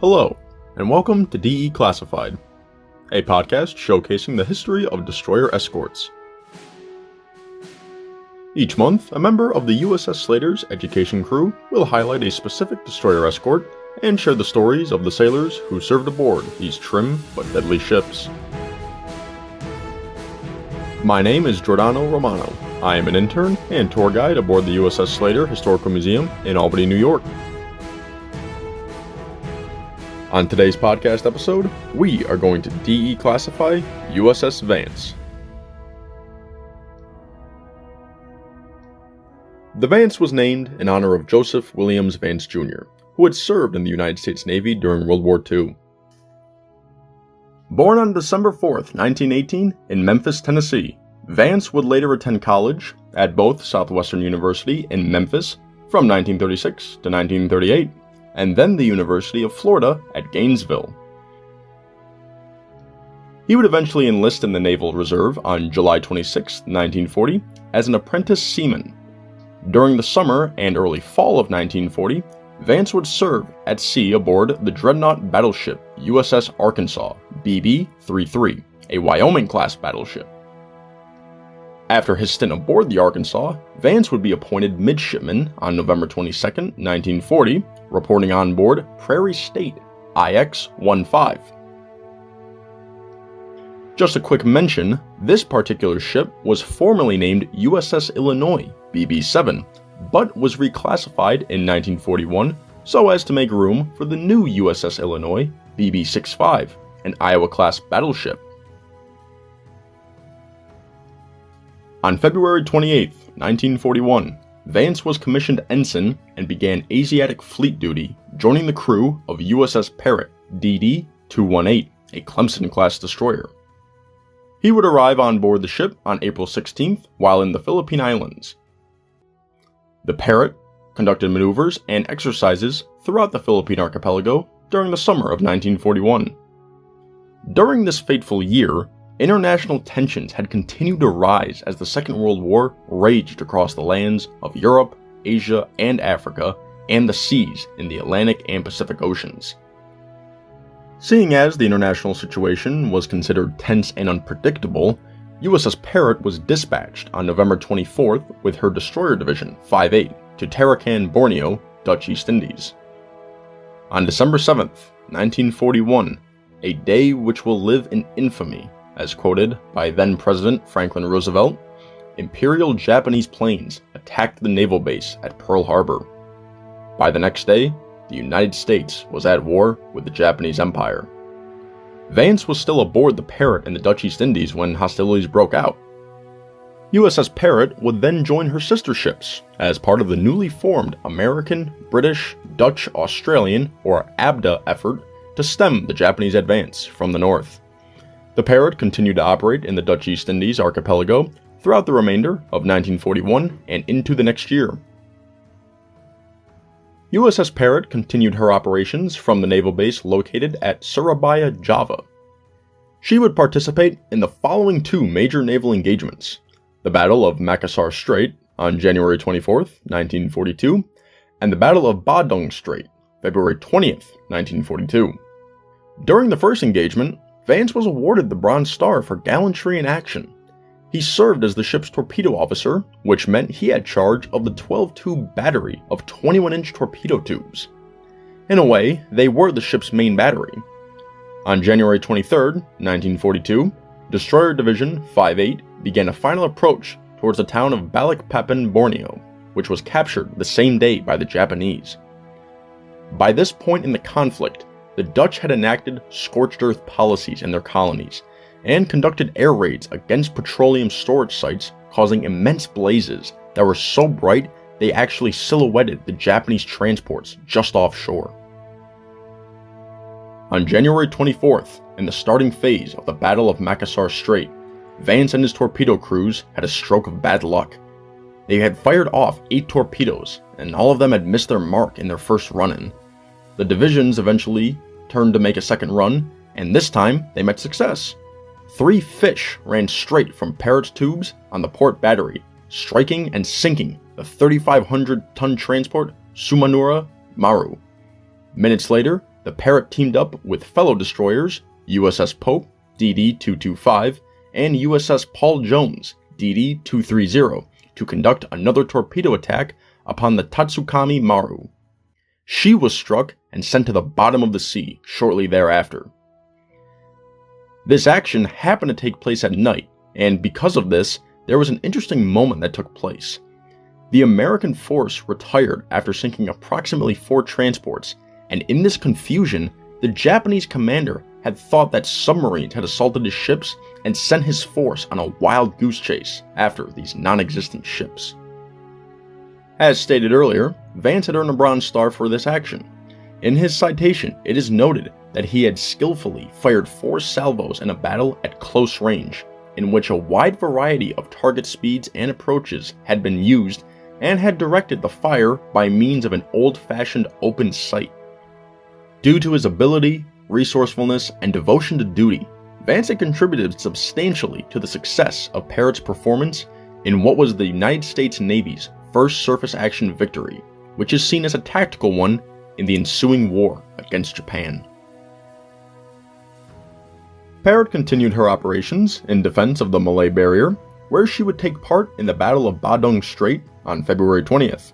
Hello, and welcome to DE Classified, a podcast showcasing the history of destroyer escorts. Each month, a member of the USS Slater's education crew will highlight a specific destroyer escort and share the stories of the sailors who served aboard these trim but deadly ships. My name is Giordano Romano. I am an intern and tour guide aboard the USS Slater Historical Museum in Albany, New York. On today's podcast episode, we are going to DE classify USS Vance. The Vance was named in honor of Joseph Williams Vance Jr., who had served in the United States Navy during World War II. Born on December 4th, 1918, in Memphis, Tennessee, Vance would later attend college at both Southwestern University in Memphis from 1936 to 1938, and then the University of Florida at Gainesville. He would eventually enlist in the Naval Reserve on July 26, 1940, as an apprentice seaman. During the summer and early fall of 1940, Vance would serve at sea aboard the dreadnought battleship USS Arkansas, BB-33, a Wyoming-class battleship. After his stint aboard the Arkansas, Vance would be appointed midshipman on November 22, 1940, reporting on board Prairie State, IX-15. Just a quick mention, this particular ship was formerly named USS Illinois, BB-7, but was reclassified in 1941 so as to make room for the new USS Illinois, BB-65, an Iowa-class battleship. On February 28, 1941, Vance was commissioned ensign and began Asiatic Fleet duty, joining the crew of USS Parrot, DD-218, a Clemson-class destroyer. He would arrive on board the ship on April 16th while in the Philippine Islands. The Parrot conducted maneuvers and exercises throughout the Philippine archipelago during the summer of 1941. During this fateful year, international tensions had continued to rise as the Second World War raged across the lands of Europe, Asia, and Africa, and the seas in the Atlantic and Pacific Oceans. Seeing as the international situation was considered tense and unpredictable, USS Parrot was dispatched on November 24th with her destroyer division 5-8 to Tarakan, Borneo, Dutch East Indies. On December 7th, 1941, a day which will live in infamy, as quoted by then-President Franklin Roosevelt, Imperial Japanese planes attacked the naval base at Pearl Harbor. By the next day, the United States was at war with the Japanese Empire. Vance was still aboard the Parrot in the Dutch East Indies when hostilities broke out. USS Parrot would then join her sister ships as part of the newly formed American, British, Dutch, Australian, or ABDA effort to stem the Japanese advance from the north. The Parrot continued to operate in the Dutch East Indies archipelago throughout the remainder of 1941 and into the next year. USS Parrot continued her operations from the naval base located at Surabaya, Java. She would participate in the following two major naval engagements: the Battle of Makassar Strait on January 24, 1942, and the Battle of Badung Strait, February 20, 1942. During the first engagement, Vance was awarded the Bronze Star for gallantry in action. He served as the ship's torpedo officer, which meant he had charge of the 12-tube battery of 21-inch torpedo tubes. In a way, they were the ship's main battery. On January 23, 1942, Destroyer Division 5-8 began a final approach towards the town of Balikpapan, Borneo, which was captured the same day by the Japanese. By this point in the conflict, the Dutch had enacted scorched earth policies in their colonies and conducted air raids against petroleum storage sites, causing immense blazes that were so bright they actually silhouetted the Japanese transports just offshore. On January 24th, in the starting phase of the Battle of Makassar Strait, Vance and his torpedo crews had a stroke of bad luck. They had fired off 8 torpedoes, and all of them had missed their mark in their first run-in. The divisions eventually turned to make a second run, and this time they met success. 3 fish ran straight from Parrot's tubes on the port battery, striking and sinking the 3,500-ton transport Sumanura Maru. Minutes later, the Parrot teamed up with fellow destroyers USS Pope, DD-225, and USS Paul Jones, DD-230, to conduct another torpedo attack upon the Tatsukami Maru. She was struck and sent to the bottom of the sea shortly thereafter. This action happened to take place at night, and because of this, there was an interesting moment that took place. The American force retired after sinking approximately 4 transports, and in this confusion, the Japanese commander had thought that submarines had assaulted his ships and sent his force on a wild goose chase after these non-existent ships. As stated earlier, Vance had earned a Bronze Star for this action. In his citation, it is noted that he had skillfully fired 4 salvos in a battle at close range, in which a wide variety of target speeds and approaches had been used, and had directed the fire by means of an old-fashioned open sight. Due to his ability, resourcefulness, and devotion to duty, Vance had contributed substantially to the success of Parrot's performance in what was the United States Navy's first surface action victory, which is seen as a tactical one in the ensuing war against Japan. Parrot continued her operations in defense of the Malay Barrier, where she would take part in the Battle of Badung Strait on February 20th.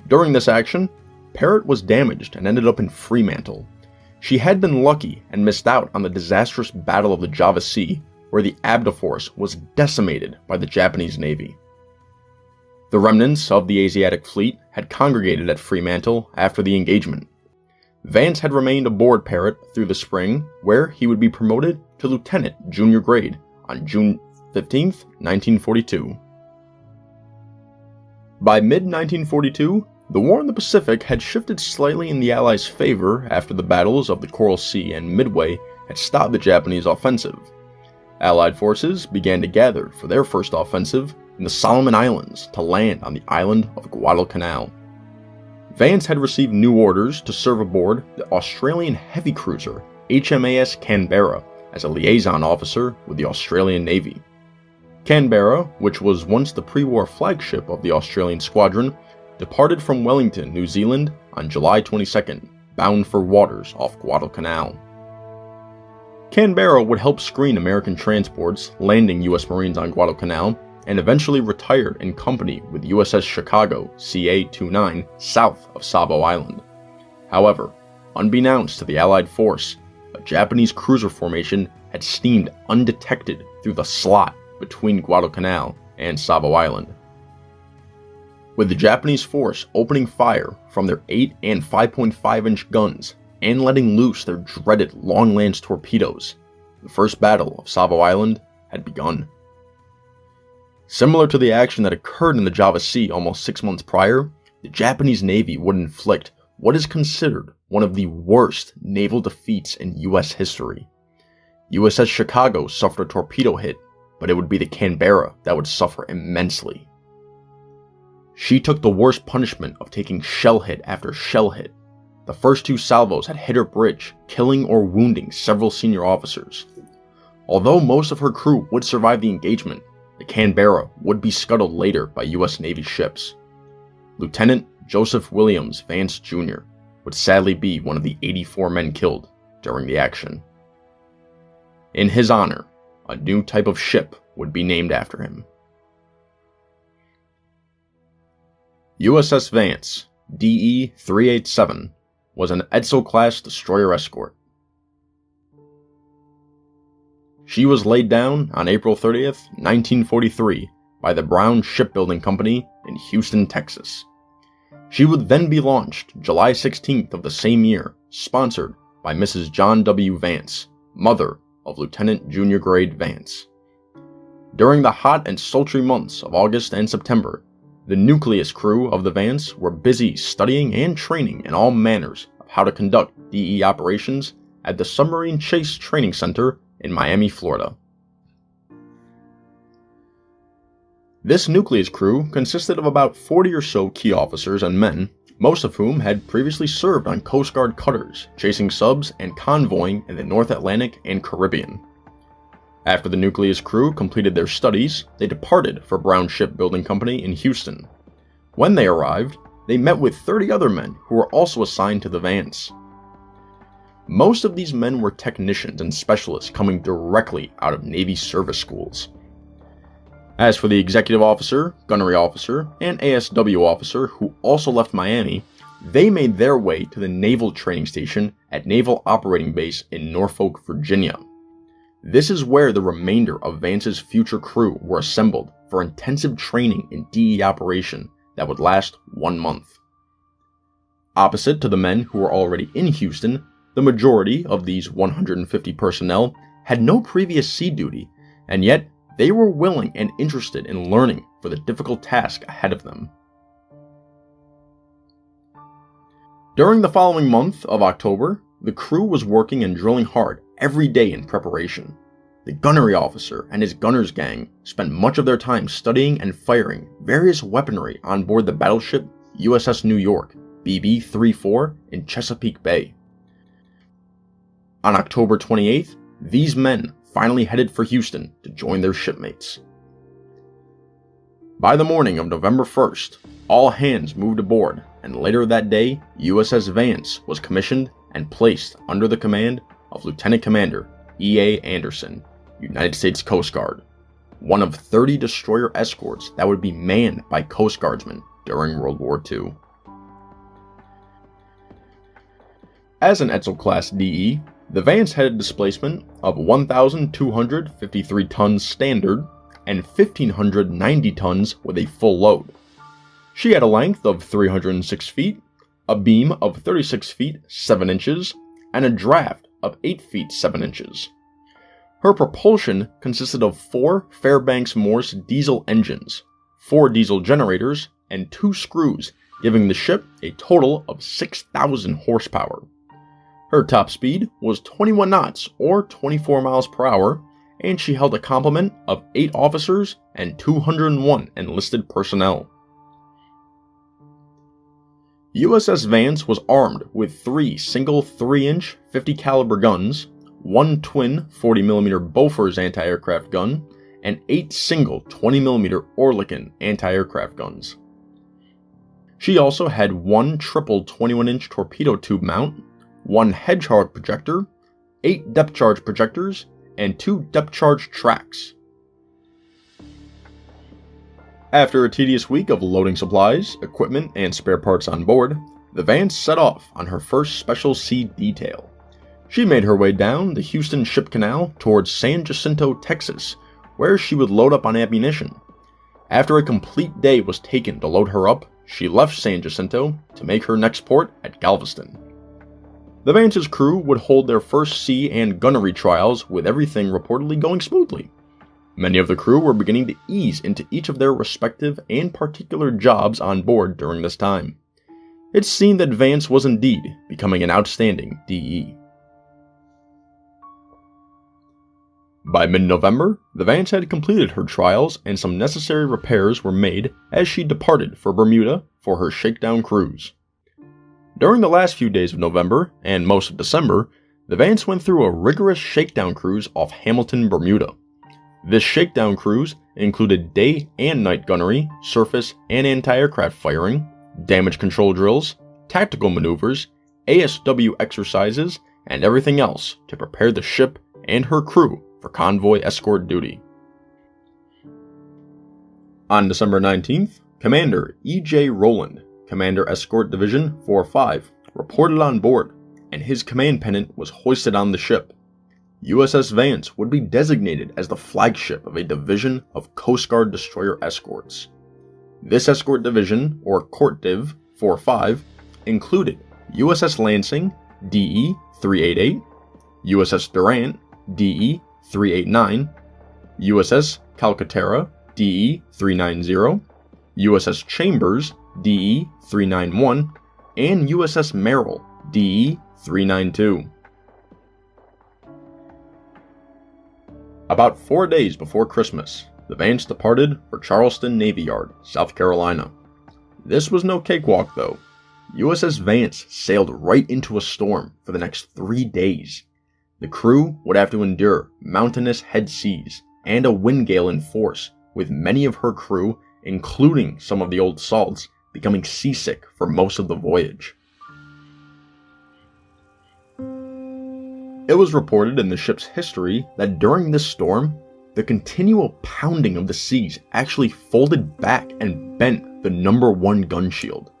During this action, Parrot was damaged and ended up in Fremantle. She had been lucky and missed out on the disastrous Battle of the Java Sea, where the Abda Force was decimated by the Japanese Navy. The remnants of the Asiatic Fleet had congregated at Fremantle after the engagement. Vance had remained aboard Parrot through the spring, where he would be promoted to lieutenant junior grade on June 15, 1942. By mid-1942, the war in the Pacific had shifted slightly in the Allies' favor after the battles of the Coral Sea and Midway had stopped the Japanese offensive. Allied forces began to gather for their first offensive in the Solomon Islands to land on the island of Guadalcanal. Vance had received new orders to serve aboard the Australian heavy cruiser HMAS Canberra as a liaison officer with the Australian Navy. Canberra, which was once the pre-war flagship of the Australian squadron, departed from Wellington, New Zealand on July 22nd, bound for waters off Guadalcanal. Canberra would help screen American transports landing U.S. Marines on Guadalcanal, and eventually retired in company with USS Chicago CA-29 south of Savo Island. However, unbeknownst to the Allied force, a Japanese cruiser formation had steamed undetected through the slot between Guadalcanal and Savo Island. With the Japanese force opening fire from their 8 and 5.5-inch guns and letting loose their dreaded long-lance torpedoes, the First Battle of Savo Island had begun. Similar to the action that occurred in the Java Sea almost 6 months prior, the Japanese Navy would inflict what is considered one of the worst naval defeats in U.S. history. USS Chicago suffered a torpedo hit, but it would be the Canberra that would suffer immensely. She took the worst punishment of taking shell hit after shell hit. The first 2 salvos had hit her bridge, killing or wounding several senior officers. Although most of her crew would survive the engagement, the Canberra would be scuttled later by U.S. Navy ships. Lieutenant Joseph Williams Vance Jr. would sadly be one of the 84 men killed during the action. In his honor, a new type of ship would be named after him. USS Vance, DE-387, was an Edsel-class destroyer escort. She was laid down on April 30th, 1943, by the Brown Shipbuilding Company in Houston, Texas. She would then be launched July 16th of the same year, sponsored by Mrs. John W. Vance, mother of Lieutenant Junior Grade Vance. During the hot and sultry months of August and September, the nucleus crew of the Vance were busy studying and training in all manners of how to conduct DE operations at the Submarine Chase Training Center in Miami, Florida. This nucleus crew consisted of about 40 or so key officers and men, most of whom had previously served on Coast Guard cutters, chasing subs and convoying in the North Atlantic and Caribbean. After the nucleus crew completed their studies, they departed for Brown Shipbuilding Company in Houston. When they arrived, they met with 30 other men who were also assigned to the Vance. Most of these men were technicians and specialists coming directly out of Navy service schools. As for the executive officer, gunnery officer, and ASW officer who also left Miami, they made their way to the Naval Training Station at Naval Operating Base in Norfolk, Virginia. This is where the remainder of Vance's future crew were assembled for intensive training in DE operation that would last 1 month. Opposite to the men who were already in Houston, the majority of these 150 personnel had no previous sea duty, and yet they were willing and interested in learning for the difficult task ahead of them. During the following month of October, the crew was working and drilling hard every day in preparation. The gunnery officer and his gunner's gang spent much of their time studying and firing various weaponry on board the battleship USS New York, BB-34 in Chesapeake Bay. On October 28th, these men finally headed for Houston to join their shipmates. By the morning of November 1st, all hands moved aboard, and later that day, USS Vance was commissioned and placed under the command of Lieutenant Commander E.A. Anderson, United States Coast Guard, one of 30 destroyer escorts that would be manned by Coast Guardsmen during World War II. As an Etzel-class DE, the Vance had a displacement of 1,253 tons standard and 1,590 tons with a full load. She had a length of 306 feet, a beam of 36 feet 7 inches, and a draft of 8 feet 7 inches. Her propulsion consisted of 4 Fairbanks-Morse diesel engines, 4 diesel generators, and 2 screws, giving the ship a total of 6,000 horsepower. Her top speed was 21 knots or 24 miles per hour, and she held a complement of 8 officers and 201 enlisted personnel. USS Vance was armed with 3 single 3-inch 50 caliber guns, 1 twin 40mm Bofors anti-aircraft gun, and 8 single 20mm Oerlikon anti-aircraft guns. She also had 1 triple 21-inch torpedo tube mount, 1 Hedgehog projector, 8 depth charge projectors, and 2 depth charge tracks. After a tedious week of loading supplies, equipment, and spare parts on board, the Vance set off on her first Special Sea detail. She made her way down the Houston Ship Canal towards San Jacinto, Texas, where she would load up on ammunition. After a complete day was taken to load her up, she left San Jacinto to make her next port at Galveston. The Vance's crew would hold their first sea and gunnery trials with everything reportedly going smoothly. Many of the crew were beginning to ease into each of their respective and particular jobs on board during this time. It seemed that Vance was indeed becoming an outstanding DE. By mid-November, the Vance had completed her trials and some necessary repairs were made as she departed for Bermuda for her Shakedown cruise. During the last few days of November and most of December, the Vance went through a rigorous shakedown cruise off Hamilton, Bermuda. This shakedown cruise included day and night gunnery, surface and anti-aircraft firing, damage control drills, tactical maneuvers, ASW exercises, and everything else to prepare the ship and her crew for convoy escort duty. On December 19th, Commander E.J. Rowland, Commander Escort Division 4-5, reported on board, and his command pennant was hoisted on the ship. USS Vance would be designated as the flagship of a division of Coast Guard destroyer escorts. This escort division, or Court Div 4-5, included USS Lansing, DE 388, USS Durant, DE 389, USS Calcaterra, DE 390, USS Chambers, DE 391, and USS Merrill, DE 392. About 4 days before Christmas, the Vance departed for Charleston Navy Yard, South Carolina. This was no cakewalk though. USS Vance sailed right into a storm for the next 3 days. The crew would have to endure mountainous head seas and a wind gale in force, with many of her crew, including some of the old salts, becoming seasick for most of the voyage. It was reported in the ship's history that during this storm, the continual pounding of the seas actually folded back and bent the number 1 gun shield.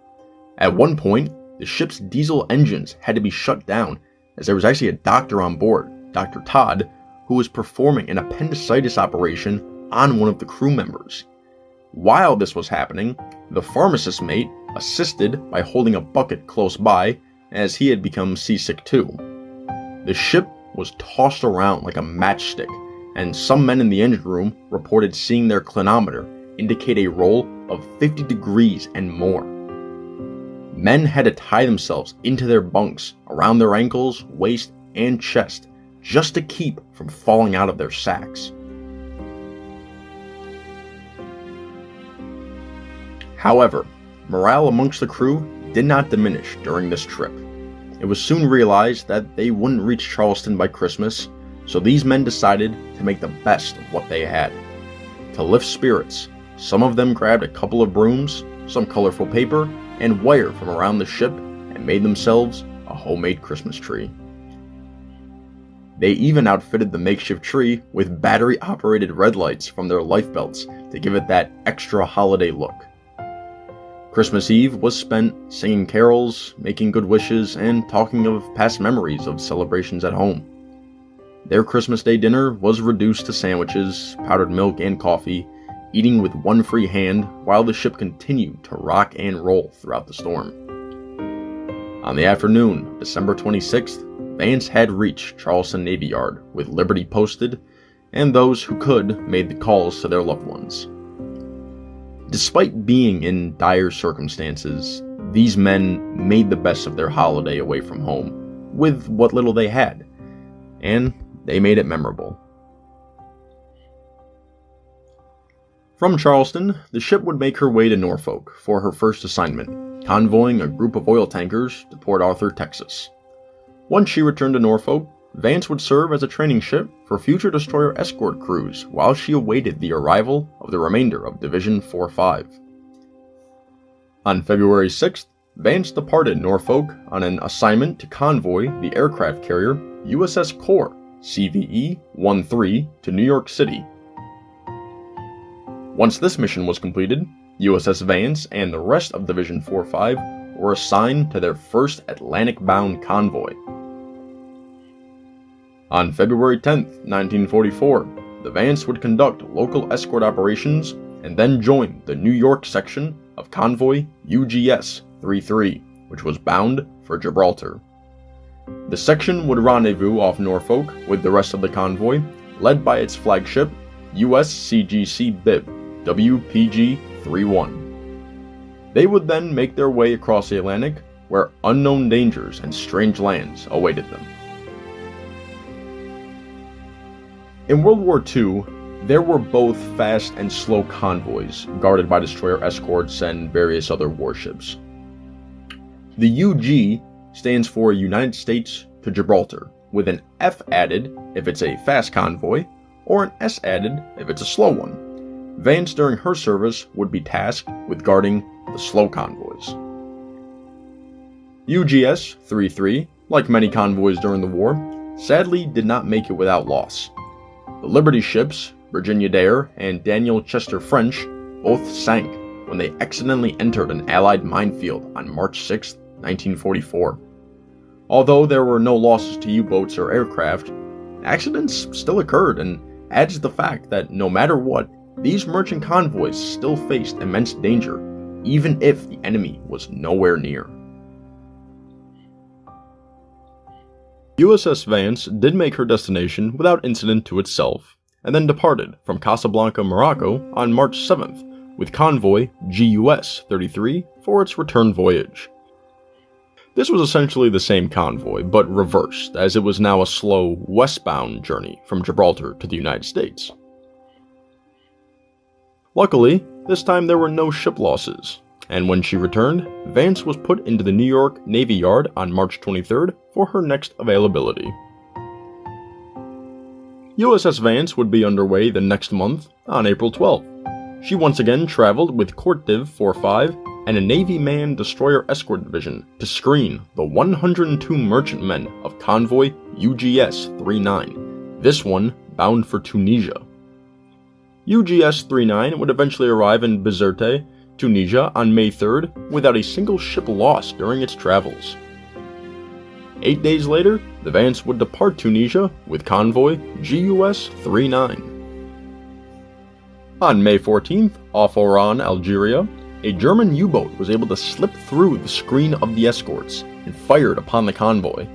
At one point, the ship's diesel engines had to be shut down as there was actually a doctor on board, Dr. Todd, who was performing an appendicitis operation on one of the crew members. While this was happening, the pharmacist mate assisted by holding a bucket close by as he had become seasick too. The ship was tossed around like a matchstick, and some men in the engine room reported seeing their clinometer indicate a roll of 50 degrees and more. Men had to tie themselves into their bunks around their ankles, waist, and chest just to keep from falling out of their sacks. However, morale amongst the crew did not diminish during this trip. It was soon realized that they wouldn't reach Charleston by Christmas, so these men decided to make the best of what they had. To lift spirits, some of them grabbed a couple of brooms, some colorful paper, and wire from around the ship and made themselves a homemade Christmas tree. They even outfitted the makeshift tree with battery-operated red lights from their life belts to give it that extra holiday look. Christmas Eve was spent singing carols, making good wishes, and talking of past memories of celebrations at home. Their Christmas Day dinner was reduced to sandwiches, powdered milk, and coffee, eating with one free hand while the ship continued to rock and roll throughout the storm. On the afternoon of December 26th, Vance had reached Charleston Navy Yard with Liberty posted, and those who could made the calls to their loved ones. Despite being in dire circumstances, these men made the best of their holiday away from home with what little they had, and they made it memorable. From Charleston, the ship would make her way to Norfolk for her first assignment, convoying a group of oil tankers to Port Arthur, Texas. Once she returned to Norfolk, Vance would serve as a training ship for future destroyer escort crews while she awaited the arrival of the remainder of Division 4-5. On February 6th, Vance departed Norfolk on an assignment to convoy the aircraft carrier USS Core CVE-13 to New York City. Once this mission was completed, USS Vance and the rest of Division 4-5 were assigned to their first Atlantic-bound convoy. On February 10, 1944, the Vance would conduct local escort operations and then join the New York section of convoy UGS-33, which was bound for Gibraltar. The section would rendezvous off Norfolk with the rest of the convoy, led by its flagship USCGC Bib WPG-31. They would then make their way across the Atlantic, where unknown dangers and strange lands awaited them. In World War II, there were both fast and slow convoys guarded by destroyer escorts and various other warships. The UG stands for United States to Gibraltar, with an F added if it's a fast convoy, or an S added if it's a slow one. Vance during her service would be tasked with guarding the slow convoys. UGS-33, like many convoys during the war, sadly did not make it without loss. The Liberty ships, Virginia Dare and Daniel Chester French, both sank when they accidentally entered an Allied minefield on March 6, 1944. Although there were no losses to U-boats or aircraft, accidents still occurred and adds to the fact that no matter what, these merchant convoys still faced immense danger, even if the enemy was nowhere near. USS Vance did make her destination without incident to itself, and then departed from Casablanca, Morocco on March 7th with convoy GUS-33 for its return voyage. This was essentially the same convoy, but reversed, as it was now a slow, westbound journey from Gibraltar to the United States. Luckily, this time there were no ship losses, and when she returned, Vance was put into the New York Navy Yard on March 23rd for her next availability. USS Vance would be underway the next month, on April 12th. She once again traveled with Court Div 45 and a Navy manned destroyer escort division to screen the 102 merchantmen of convoy UGS-39, this one bound for Tunisia. UGS-39 would eventually arrive in Bizerte, Tunisia on May 3rd without a single ship lost during its travels. 8 days later, the Vance would depart Tunisia with convoy GUS-39. On May 14th, off Oran, Algeria, a German U-boat was able to slip through the screen of the escorts and fired upon the convoy.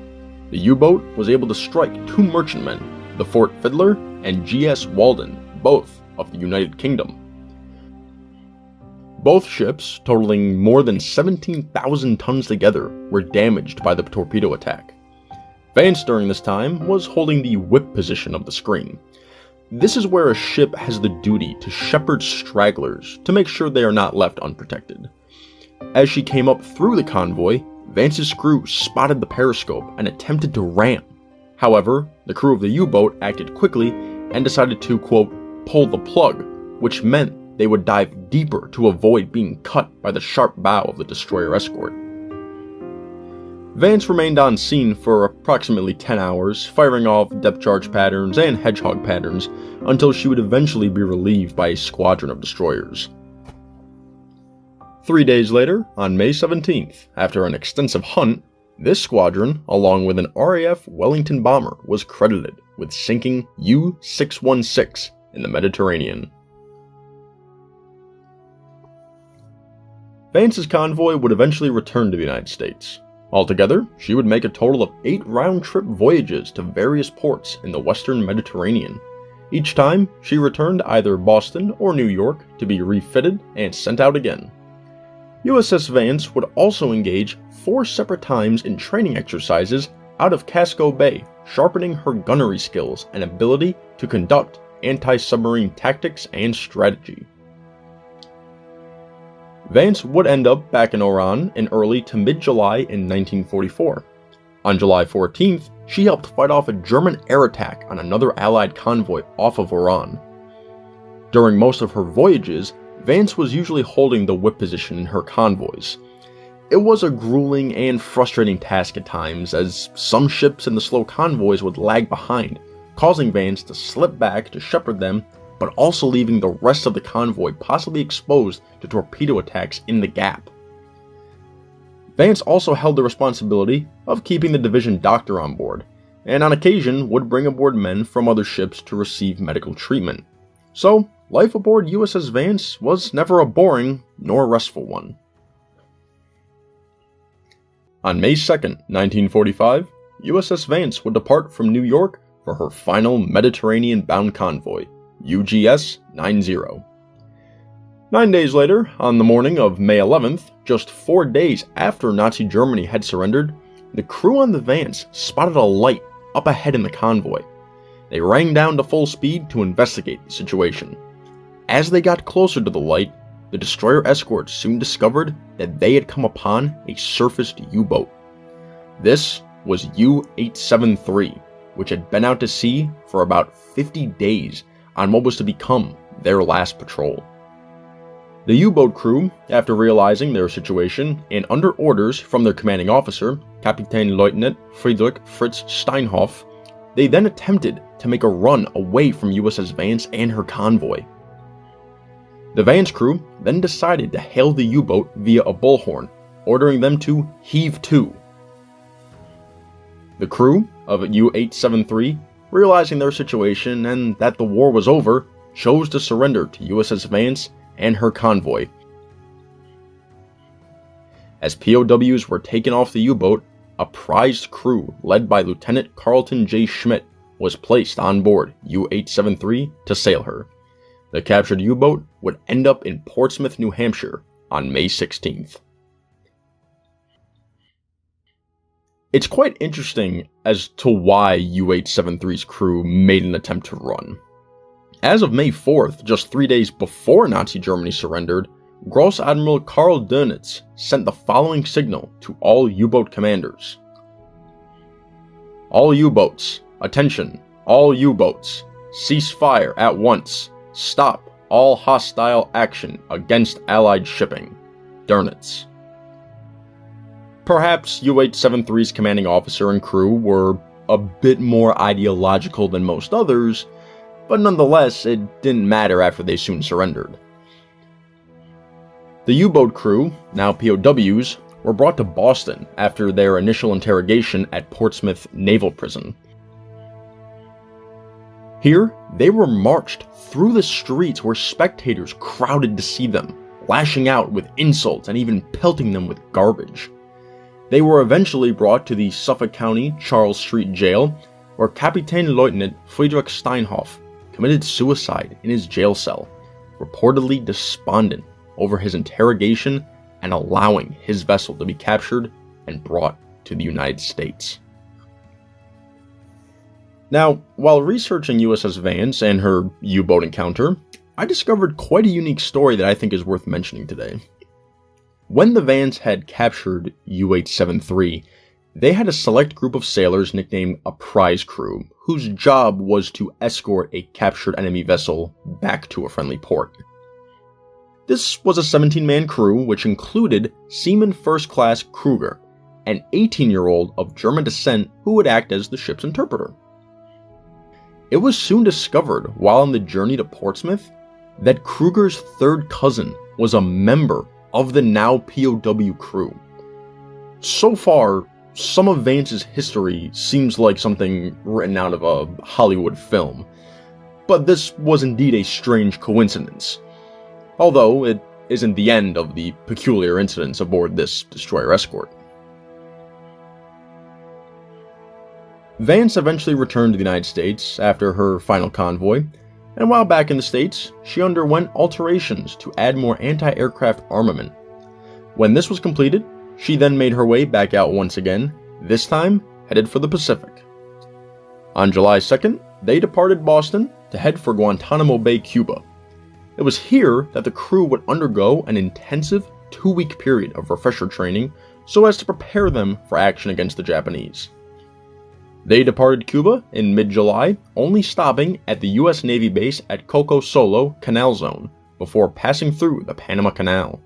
The U-boat was able to strike two merchantmen, the Fort Fiddler and GS Walden, both of the United Kingdom. Both ships, totaling more than 17,000 tons together, were damaged by the torpedo attack. Vance during this time was holding the whip position of the screen. This is where a ship has the duty to shepherd stragglers to make sure they are not left unprotected. As she came up through the convoy, Vance's crew spotted the periscope and attempted to ram. However, the crew of the U-boat acted quickly and decided to, quote, pull the plug, which meant they would dive deeper to avoid being cut by the sharp bow of the destroyer escort. Vance remained on scene for approximately 10 hours, firing off depth charge patterns and hedgehog patterns until she would eventually be relieved by a squadron of destroyers. 3 days later, on May 17th, after an extensive hunt, this squadron, along with an RAF Wellington bomber, was credited with sinking U-616 in the Mediterranean. Vance's convoy would eventually return to the United States. Altogether, she would make a total of 8 round-trip voyages to various ports in the western Mediterranean. Each time, she returned either Boston or New York to be refitted and sent out again. USS Vance would also engage 4 separate times in training exercises out of Casco Bay, sharpening her gunnery skills and ability to conduct anti-submarine tactics and strategy. Vance would end up back in Oran in early to mid-July in 1944. On July 14th, she helped fight off a German air attack on another Allied convoy off of Oran. During most of her voyages, Vance was usually holding the whip position in her convoys. It was a grueling and frustrating task at times, as some ships in the slow convoys would lag behind, causing Vance to slip back to shepherd them, but also leaving the rest of the convoy possibly exposed to torpedo attacks in the gap. Vance also held the responsibility of keeping the division doctor on board, and on occasion would bring aboard men from other ships to receive medical treatment. So, life aboard USS Vance was never a boring nor restful one. On May 2nd, 1945, USS Vance would depart from New York for her final Mediterranean-bound convoy, UGS-90. 9 days later, on the morning of May 11th, just 4 days after Nazi Germany had surrendered, the crew on the Vance spotted a light up ahead in the convoy. They rang down to full speed to investigate the situation. As they got closer to the light, the destroyer escorts soon discovered that they had come upon a surfaced U-boat. This was U-873, which had been out to sea for about 50 days on what was to become their last patrol. The U-boat crew, after realizing their situation and under orders from their commanding officer, Kapitänleutnant Friedrich Fritz Steinhoff, they then attempted to make a run away from USS Vance and her convoy. The Vance crew then decided to hail the U-boat via a bullhorn, ordering them to heave to. The crew of U-873, realizing their situation and that the war was over, chose to surrender to USS Vance and her convoy. As POWs were taken off the U-boat, a prized crew led by Lieutenant Carlton J. Schmidt was placed on board U-873 to sail her. The captured U-boat would end up in Portsmouth, New Hampshire on May 16th. It's quite interesting as to why U-873's crew made an attempt to run. As of May 4th, just 3 days before Nazi Germany surrendered, Gross Admiral Karl Dönitz sent the following signal to all U-boat commanders. All U-boats, attention, all U-boats, cease fire at once, stop all hostile action against Allied shipping. McDermott's. Perhaps U-873's commanding officer and crew were a bit more ideological than most others, but nonetheless, it didn't matter after they soon surrendered. The U-boat crew, now POWs, were brought to Boston after their initial interrogation at Portsmouth Naval Prison. Here, they were marched through the streets where spectators crowded to see them, lashing out with insults and even pelting them with garbage. They were eventually brought to the Suffolk County Charles Street Jail, where Kapitänleutnant Friedrich Steinhoff committed suicide in his jail cell, reportedly despondent over his interrogation and allowing his vessel to be captured and brought to the United States. Now, while researching USS Vance and her U-boat encounter, I discovered quite a unique story that I think is worth mentioning today. When the Vance had captured U-873, they had a select group of sailors nicknamed a prize crew, whose job was to escort a captured enemy vessel back to a friendly port. This was a 17-man crew which included Seaman First Class Kruger, an 18-year-old of German descent who would act as the ship's interpreter. It was soon discovered while on the journey to Portsmouth that Kruger's third cousin was a member of the now POW crew. So far, some of Vance's history seems like something written out of a Hollywood film, but this was indeed a strange coincidence, although it isn't the end of the peculiar incidents aboard this destroyer escort. Vance eventually returned to the United States after her final convoy, and while back in the States, she underwent alterations to add more anti-aircraft armament. When this was completed, she then made her way back out once again, this time headed for the Pacific. On July 2nd, they departed Boston to head for Guantanamo Bay, Cuba. It was here that the crew would undergo an intensive 2-week period of refresher training so as to prepare them for action against the Japanese. They departed Cuba in mid-July, only stopping at the U.S. Navy base at Coco Solo Canal Zone before passing through the Panama Canal.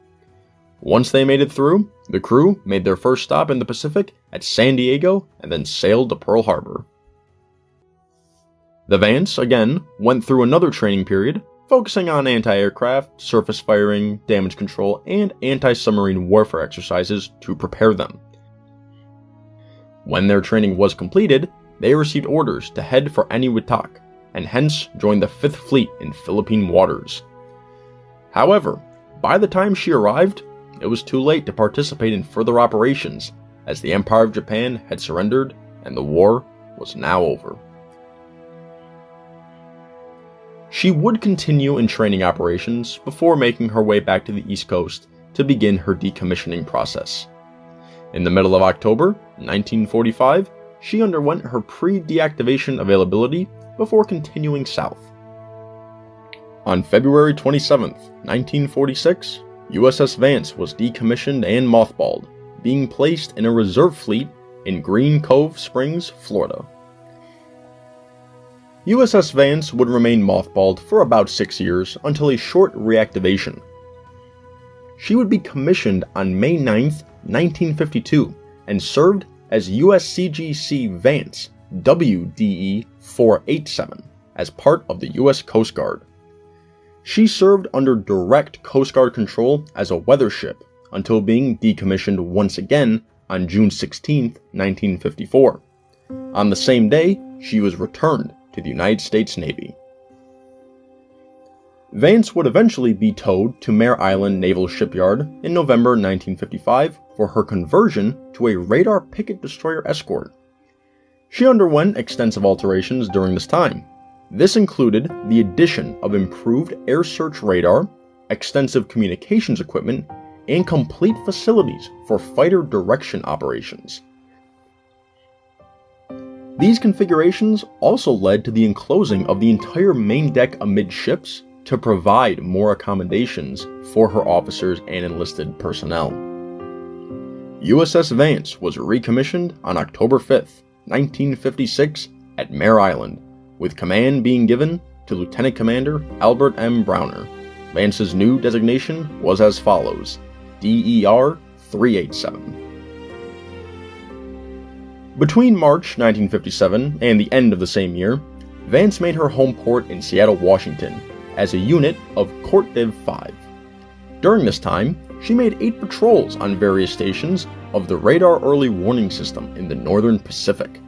Once they made it through, the crew made their first stop in the Pacific at San Diego and then sailed to Pearl Harbor. The Vance, again, went through another training period, focusing on anti-aircraft, surface firing, damage control, and anti-submarine warfare exercises to prepare them. When their training was completed, they received orders to head for Eniwetok, and hence joined the 5th Fleet in Philippine waters. However, by the time she arrived, it was too late to participate in further operations, as the Empire of Japan had surrendered and the war was now over. She would continue in training operations before making her way back to the East Coast to begin her decommissioning process. In the middle of October 1945, she underwent her pre-deactivation availability before continuing south. On February 27, 1946, USS Vance was decommissioned and mothballed, being placed in a reserve fleet in Green Cove Springs, Florida. USS Vance would remain mothballed for about 6 years until a short reactivation. She would be commissioned on May 9, 1952, and served as USCGC Vance WDE 487 as part of the U.S. Coast Guard. She served under direct Coast Guard control as a weather ship until being decommissioned once again on June 16, 1954. On the same day, she was returned to the United States Navy. Vance would eventually be towed to Mare Island Naval Shipyard in November 1955 for her conversion to a radar picket destroyer escort. She underwent extensive alterations during this time. This included the addition of improved air search radar, extensive communications equipment, and complete facilities for fighter direction operations. These configurations also led to the enclosing of the entire main deck amidships to provide more accommodations for her officers and enlisted personnel. USS Vance was recommissioned on October 5, 1956 at Mare Island, with command being given to Lieutenant Commander Albert M. Browner. Vance's new designation was as follows: DER 387. Between March 1957 and the end of the same year, Vance made her home port in Seattle, Washington, as a unit of Court Div 5. During this time, she made 8 patrols on various stations of the Radar Early Warning System in the Northern Pacific.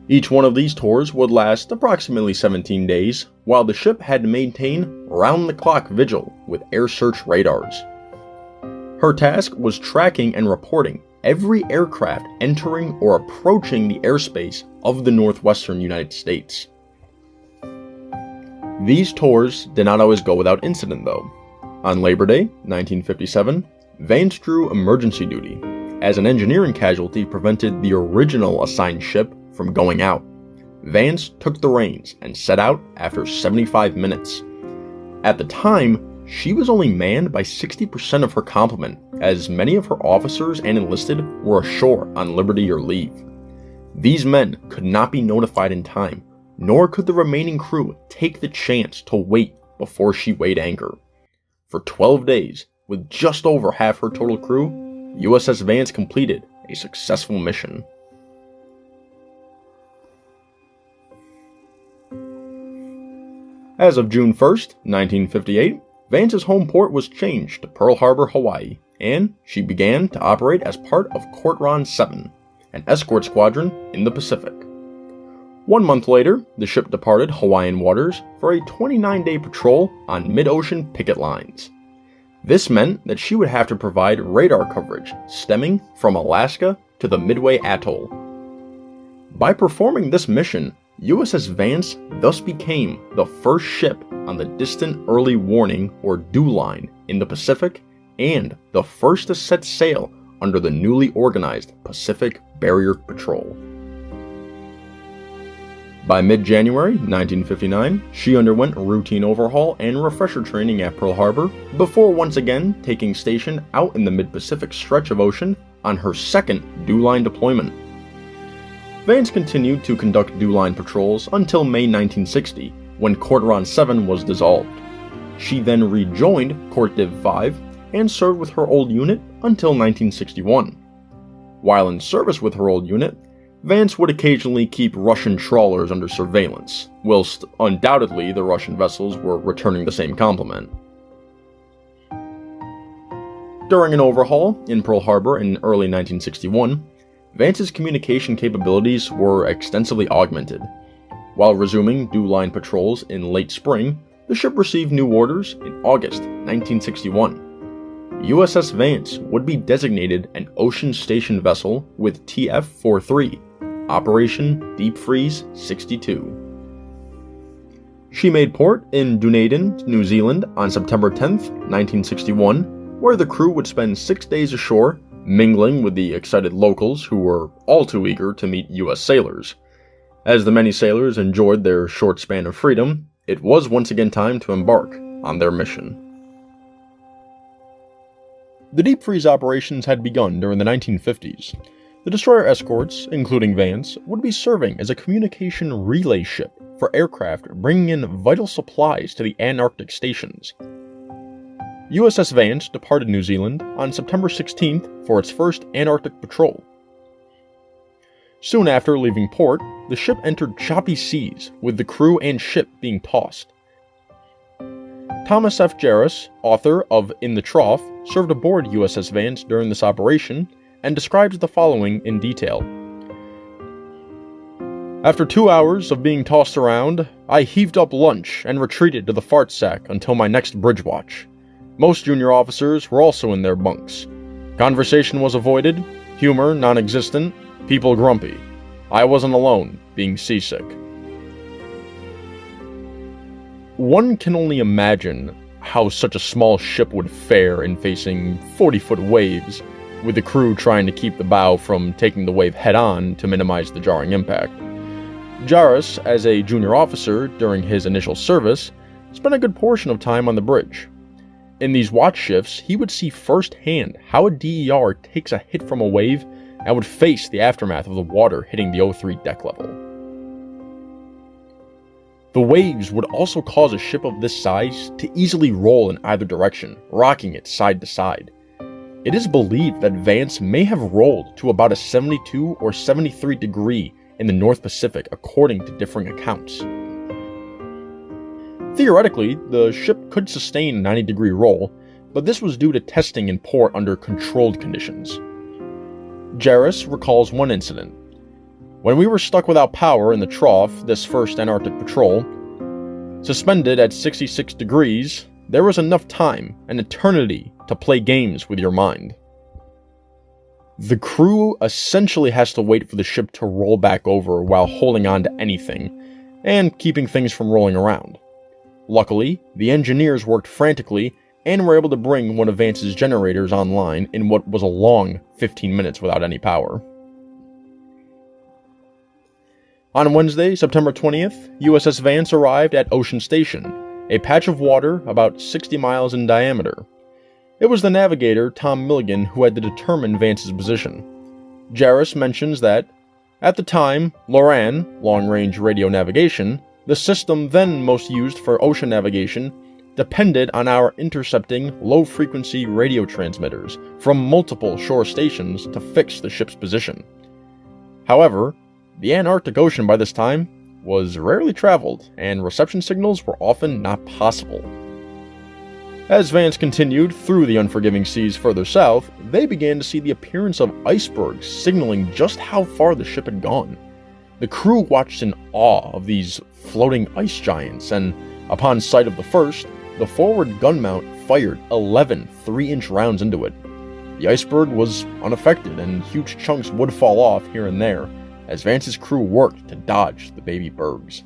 Each one of these tours would last approximately 17 days, while the ship had to maintain round-the-clock vigil with air search radars. Her task was tracking and reporting every aircraft entering or approaching the airspace of the northwestern United States. These tours did not always go without incident, though. On Labor Day, 1957, Vance drew emergency duty, as an engineering casualty prevented the original assigned ship from going out. Vance took the reins and set out after 75 minutes. At the time, she was only manned by 60% of her complement, as many of her officers and enlisted were ashore on liberty or leave. These men could not be notified in time, nor could the remaining crew take the chance to wait before she weighed anchor. For 12 days, with just over half her total crew, USS Vance completed a successful mission. As of June 1st, 1958, Vance's home port was changed to Pearl Harbor, Hawaii, and she began to operate as part of Court Ron 7, an escort squadron in the Pacific. 1 month later, the ship departed Hawaiian waters for a 29-day patrol on mid-ocean picket lines. This meant that she would have to provide radar coverage stemming from Alaska to the Midway Atoll. By performing this mission, USS Vance thus became the first ship on the Distant Early Warning or DEW line in the Pacific and the first to set sail under the newly organized Pacific Barrier Patrol. By mid-January 1959, she underwent routine overhaul and refresher training at Pearl Harbor before once again taking station out in the mid-Pacific stretch of ocean on her second DEW line deployment. Vance continued to conduct DEW line patrols until May 1960, when Court Ron 7 was dissolved. She then rejoined Court Div 5 and served with her old unit until 1961. While in service with her old unit, Vance would occasionally keep Russian trawlers under surveillance, whilst undoubtedly the Russian vessels were returning the same compliment. During an overhaul in Pearl Harbor in early 1961, Vance's communication capabilities were extensively augmented. While resuming DEW line patrols in late spring, the ship received new orders in August 1961. USS Vance would be designated an Ocean Station vessel with TF-43, Operation Deep Freeze 62. She made port in Dunedin, New Zealand on September 10, 1961, where the crew would spend 6 days ashore, mingling with the excited locals who were all too eager to meet US sailors. As the many sailors enjoyed their short span of freedom, it was once again time to embark on their mission. The deep freeze operations had begun during the 1950s. The destroyer escorts, including Vance, would be serving as a communication relay ship for aircraft bringing in vital supplies to the Antarctic stations. USS Vance departed New Zealand on September 16th for its first Antarctic patrol. Soon after leaving port, the ship entered choppy seas, with the crew and ship being tossed. Thomas F. Jarris, author of In the Trough, served aboard USS Vance during this operation and describes the following in detail. After 2 hours of being tossed around, I heaved up lunch and retreated to the fart sack until my next bridge watch. Most junior officers were also in their bunks. Conversation was avoided, humor non-existent, people grumpy. I wasn't alone, being seasick. One can only imagine how such a small ship would fare in facing 40-foot waves, with the crew trying to keep the bow from taking the wave head-on to minimize the jarring impact. Jarris, as a junior officer during his initial service, spent a good portion of time on the bridge. In these watch shifts, he would see firsthand how a DER takes a hit from a wave and would face the aftermath of the water hitting the O3 deck level. The waves would also cause a ship of this size to easily roll in either direction, rocking it side to side. It is believed that Vance may have rolled to about a 72 or 73 degree in the North Pacific according to differing accounts. Theoretically, the ship could sustain a 90-degree roll, but this was due to testing in port under controlled conditions. Jarris recalls one incident. When we were stuck without power in the trough this first Antarctic patrol, suspended at 66 degrees, there was enough time, an eternity, to play games with your mind. The crew essentially has to wait for the ship to roll back over while holding on to anything, and keeping things from rolling around. Luckily, the engineers worked frantically and were able to bring one of Vance's generators online in what was a long 15 minutes without any power. On Wednesday, September 20th, USS Vance arrived at Ocean Station, a patch of water about 60 miles in diameter. It was the navigator, Tom Milligan, who had to determine Vance's position. Jarris mentions that, at the time, LORAN, long-range radio navigation, the system then most used for ocean navigation, depended on our intercepting low-frequency radio transmitters from multiple shore stations to fix the ship's position. However, the Antarctic Ocean by this time was rarely traveled, and reception signals were often not possible. As Vance continued through the unforgiving seas further south, they began to see the appearance of icebergs signaling just how far the ship had gone. The crew watched in awe of these floating ice giants, and upon sight of the first, the forward gun mount fired 11 3-inch rounds into it. The iceberg was unaffected, and huge chunks would fall off here and there, as Vance's crew worked to dodge the baby bergs.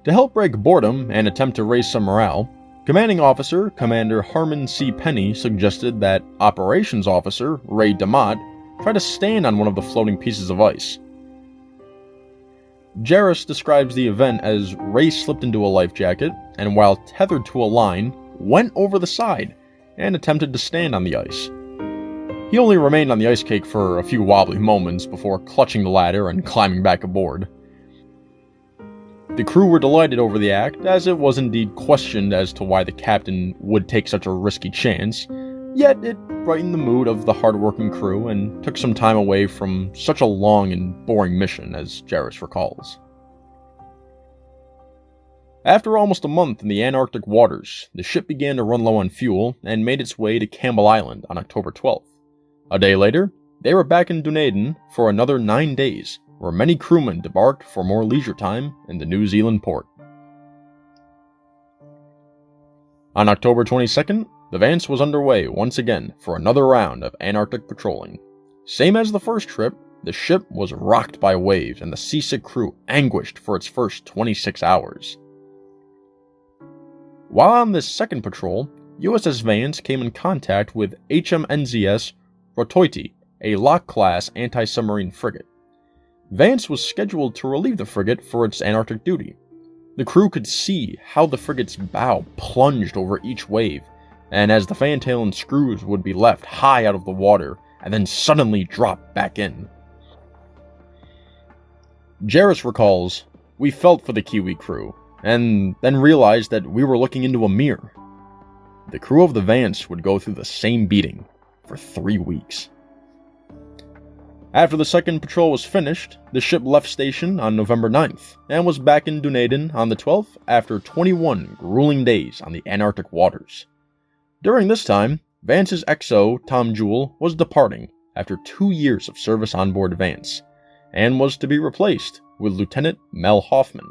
To help break boredom and attempt to raise some morale, Commanding Officer Commander Harmon C. Penny suggested that Operations Officer Ray DeMott try to stand on one of the floating pieces of ice. Jarris describes the event as Ray slipped into a life jacket and, while tethered to a line, went over the side and attempted to stand on the ice. He only remained on the ice cake for a few wobbly moments before clutching the ladder and climbing back aboard. The crew were delighted over the act, as it was indeed questioned as to why the captain would take such a risky chance, yet it brightened the mood of the hard-working crew and took some time away from such a long and boring mission, as Jarris recalls. After almost a month in the Antarctic waters, the ship began to run low on fuel and made its way to Campbell Island on October 12th. A day later, they were back in Dunedin for another 9 days, where many crewmen debarked for more leisure time in the New Zealand port. On October 22nd, the Vance was underway once again for another round of Antarctic patrolling. Same as the first trip, the ship was rocked by waves and the seasick crew anguished for its first 26 hours. While on this second patrol, USS Vance came in contact with HMNZS Rotoiti, a Lock-class anti-submarine frigate. Vance was scheduled to relieve the frigate for its Antarctic duty. The crew could see how the frigate's bow plunged over each wave, and as the fantail and screws would be left high out of the water and then suddenly drop back in. Jarris recalls, "We felt for the Kiwi crew, and then realized that we were looking into a mirror." The crew of the Vance would go through the same beating for 3 weeks. After the second patrol was finished, the ship left station on November 9th, and was back in Dunedin on the 12th after 21 grueling days on the Antarctic waters. During this time, Vance's XO, Tom Jewell, was departing after 2 years of service on board Vance, and was to be replaced with Lieutenant Mel Hoffman.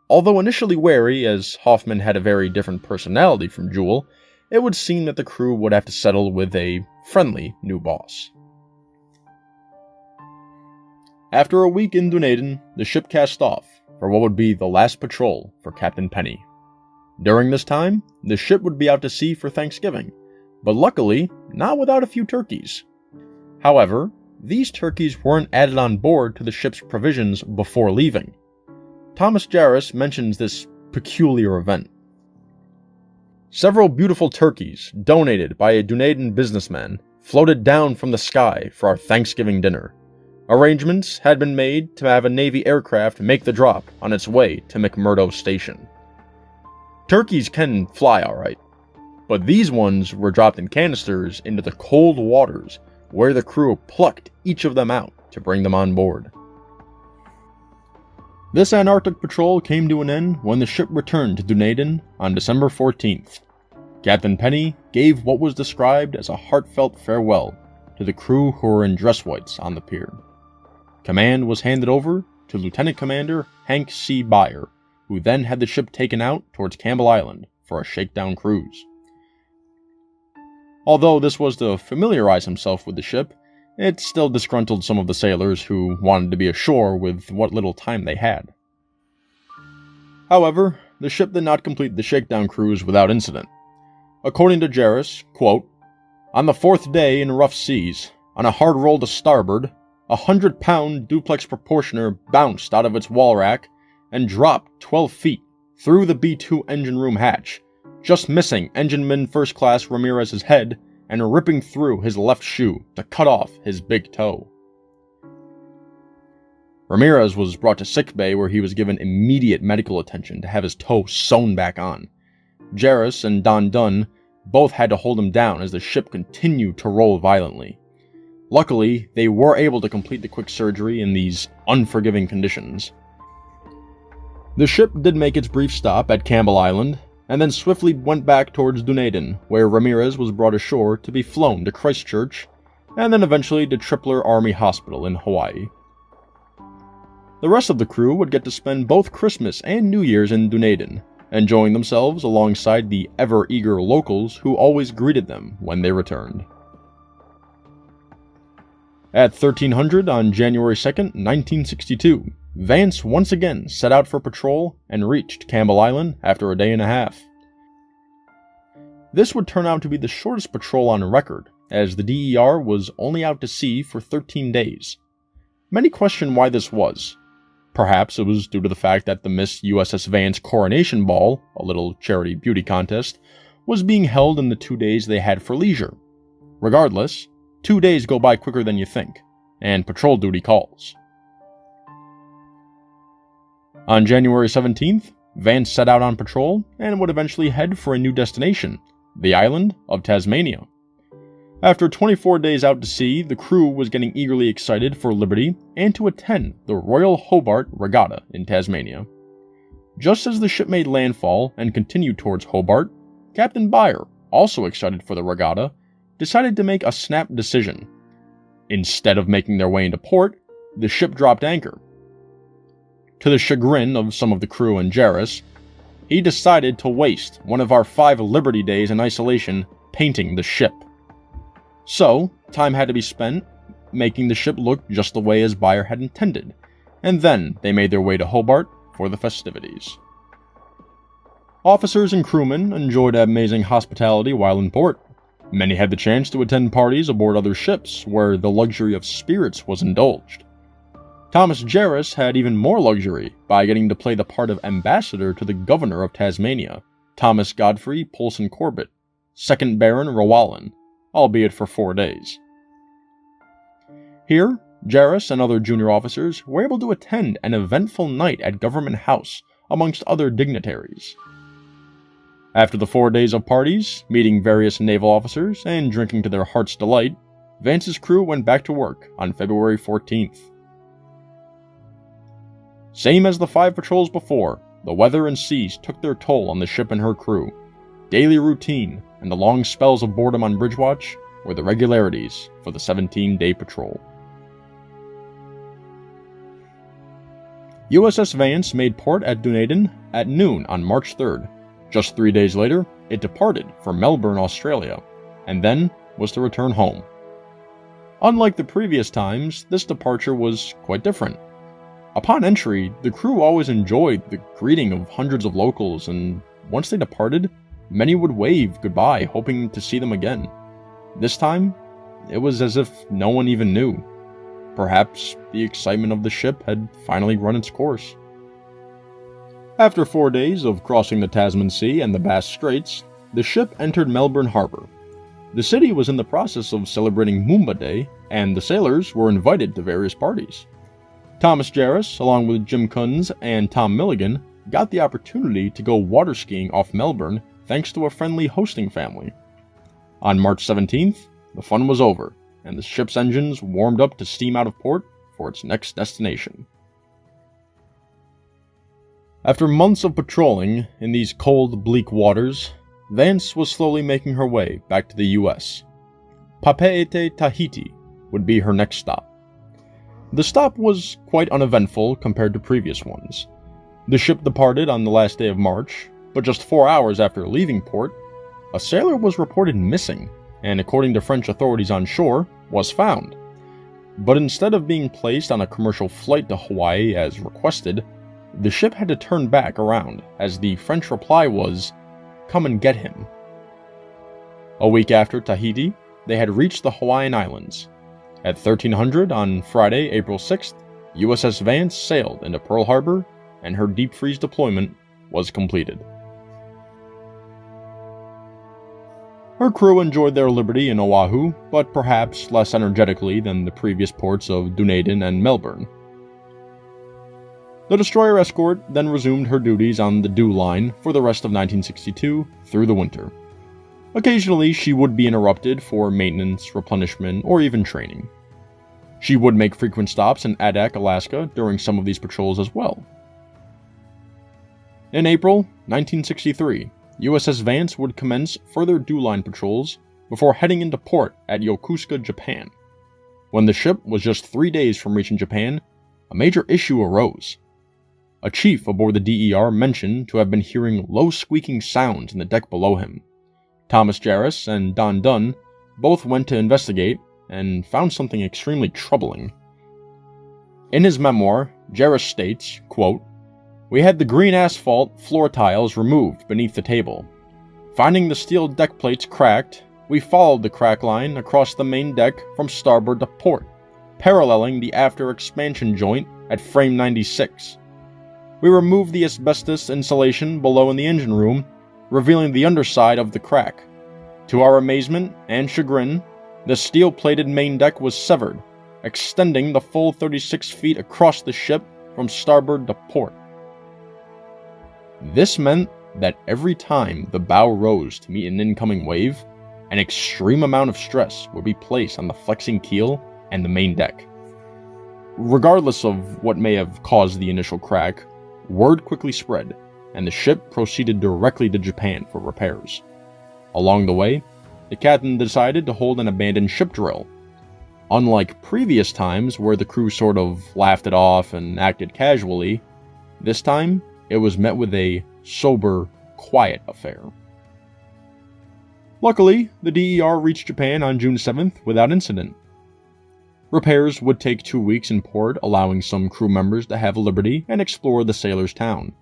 Although initially wary, as Hoffman had a very different personality from Jewell, it would seem that the crew would have to settle with a friendly new boss. After a week in Dunedin, the ship cast off for what would be the last patrol for Captain Penny. During this time, the ship would be out to sea for Thanksgiving, but luckily, not without a few turkeys. However, these turkeys weren't added on board to the ship's provisions before leaving. Thomas Jarris mentions this peculiar event. Several beautiful turkeys, donated by a Dunedin businessman, floated down from the sky for our Thanksgiving dinner. Arrangements had been made to have a Navy aircraft make the drop on its way to McMurdo Station. Turkeys can fly alright, but these ones were dropped in canisters into the cold waters where the crew plucked each of them out to bring them on board. This Antarctic patrol came to an end when the ship returned to Dunedin on December 14th. Captain Penny gave what was described as a heartfelt farewell to the crew who were in dress whites on the pier. Command was handed over to Lieutenant Commander Hank C. Beyer, who then had the ship taken out towards Campbell Island for a shakedown cruise. Although this was to familiarize himself with the ship, it still disgruntled some of the sailors who wanted to be ashore with what little time they had. However, the ship did not complete the shakedown cruise without incident. According to Jarris, quote, "On the 4th day in rough seas, on a hard roll to starboard, a 100-pound duplex proportioner bounced out of its wall rack and dropped 12 feet through the B-2 engine room hatch, just missing Engineman First Class Ramirez's head and ripping through his left shoe to cut off his big toe." Ramirez was brought to sickbay where he was given immediate medical attention to have his toe sewn back on. Jarris and Don Dunn both had to hold him down as the ship continued to roll violently. Luckily, they were able to complete the quick surgery in these unforgiving conditions. The ship did make its brief stop at Campbell Island, and then swiftly went back towards Dunedin, where Ramirez was brought ashore to be flown to Christchurch, and then eventually to Tripler Army Hospital in Hawaii. The rest of the crew would get to spend both Christmas and New Year's in Dunedin, enjoying themselves alongside the ever-eager locals who always greeted them when they returned. At 1300 on January 2nd, 1962, Vance once again set out for patrol and reached Campbell Island after a day and a half. This would turn out to be the shortest patrol on record, as the DER was only out to sea for 13 days. Many question why this was. Perhaps it was due to the fact that the Miss USS Vance Coronation Ball, a little charity beauty contest, was being held in the 2 days they had for leisure. Regardless, 2 days go by quicker than you think, and patrol duty calls. On January 17th, Vance set out on patrol and would eventually head for a new destination, the island of Tasmania. After 24 days out to sea, the crew was getting eagerly excited for liberty and to attend the Royal Hobart Regatta in Tasmania. Just as the ship made landfall and continued towards Hobart, Captain Beyer, also excited for the regatta, decided to make a snap decision. Instead of making their way into port, the ship dropped anchor. To the chagrin of some of the crew and Jarris, he decided to waste one of our 5 Liberty Days in isolation painting the ship. So, time had to be spent making the ship look just the way as Beyer had intended, and then they made their way to Hobart for the festivities. Officers and crewmen enjoyed amazing hospitality while in port. Many had the chance to attend parties aboard other ships, where the luxury of spirits was indulged. Thomas Jarris had even more luxury by getting to play the part of ambassador to the governor of Tasmania, Thomas Godfrey Polson Corbett, 2nd Baron Rowallan, albeit for 4 days. Here, Jarris and other junior officers were able to attend an eventful night at Government House amongst other dignitaries. After the 4 days of parties, meeting various naval officers, and drinking to their heart's delight, Vance's crew went back to work on February 14th. Same as the 5 patrols before, the weather and seas took their toll on the ship and her crew. Daily routine and the long spells of boredom on bridge watch were the regularities for the 17-day patrol. USS Vance made port at Dunedin at noon on March 3rd. Just 3 days later, it departed for Melbourne, Australia, and then was to return home. Unlike the previous times, this departure was quite different. Upon entry, the crew always enjoyed the greeting of hundreds of locals, and once they departed, many would wave goodbye, hoping to see them again. This time, it was as if no one even knew. Perhaps the excitement of the ship had finally run its course. After 4 days of crossing the Tasman Sea and the Bass Straits, the ship entered Melbourne Harbour. The city was in the process of celebrating Moomba Day, and the sailors were invited to various parties. Thomas Jarris, along with Jim Kunz and Tom Milligan, got the opportunity to go water skiing off Melbourne thanks to a friendly hosting family. On March 17th, the fun was over, and the ship's engines warmed up to steam out of port for its next destination. After months of patrolling in these cold, bleak waters, Vance was slowly making her way back to the US. Papeete, Tahiti would be her next stop. The stop was quite uneventful compared to previous ones. The ship departed on the last day of March, but just 4 hours after leaving port, a sailor was reported missing, and according to French authorities on shore, was found. But instead of being placed on a commercial flight to Hawaii as requested, the ship had to turn back around, as the French reply was, "Come and get him." A week after Tahiti, they had reached the Hawaiian Islands. At 1300 on Friday, April 6th, USS Vance sailed into Pearl Harbor, and her deep freeze deployment was completed. Her crew enjoyed their liberty in Oahu, but perhaps less energetically than the previous ports of Dunedin and Melbourne. The destroyer escort then resumed her duties on the DEW line for the rest of 1962 through the winter. Occasionally, she would be interrupted for maintenance, replenishment, or even training. She would make frequent stops in Adak, Alaska during some of these patrols as well. In April 1963, USS Vance would commence further DEW line patrols before heading into port at Yokosuka, Japan. When the ship was just 3 days from reaching Japan, a major issue arose. A chief aboard the DER mentioned to have been hearing low squeaking sounds in the deck below him. Thomas Jarris and Don Dunn both went to investigate and found something extremely troubling. In his memoir, Jarris states, quote, "We had the green asphalt floor tiles removed beneath the table. Finding the steel deck plates cracked, we followed the crack line across the main deck from starboard to port, paralleling the after expansion joint at frame 96. We removed the asbestos insulation below in the engine room, revealing the underside of the crack. To our amazement and chagrin, the steel-plated main deck was severed, extending the full 36 feet across the ship from starboard to port. This meant that every time the bow rose to meet an incoming wave, an extreme amount of stress would be placed on the flexing keel and the main deck. Regardless of what may have caused the initial crack, word quickly spread, and the ship proceeded directly to Japan for repairs. Along the way, the captain decided to hold an abandoned ship drill. Unlike previous times where the crew sort of laughed it off and acted casually, this time it was met with a sober, quiet affair. Luckily, the DER reached Japan on June 7th without incident. Repairs would take 2 weeks in port, allowing some crew members to have liberty and explore the sailors' town.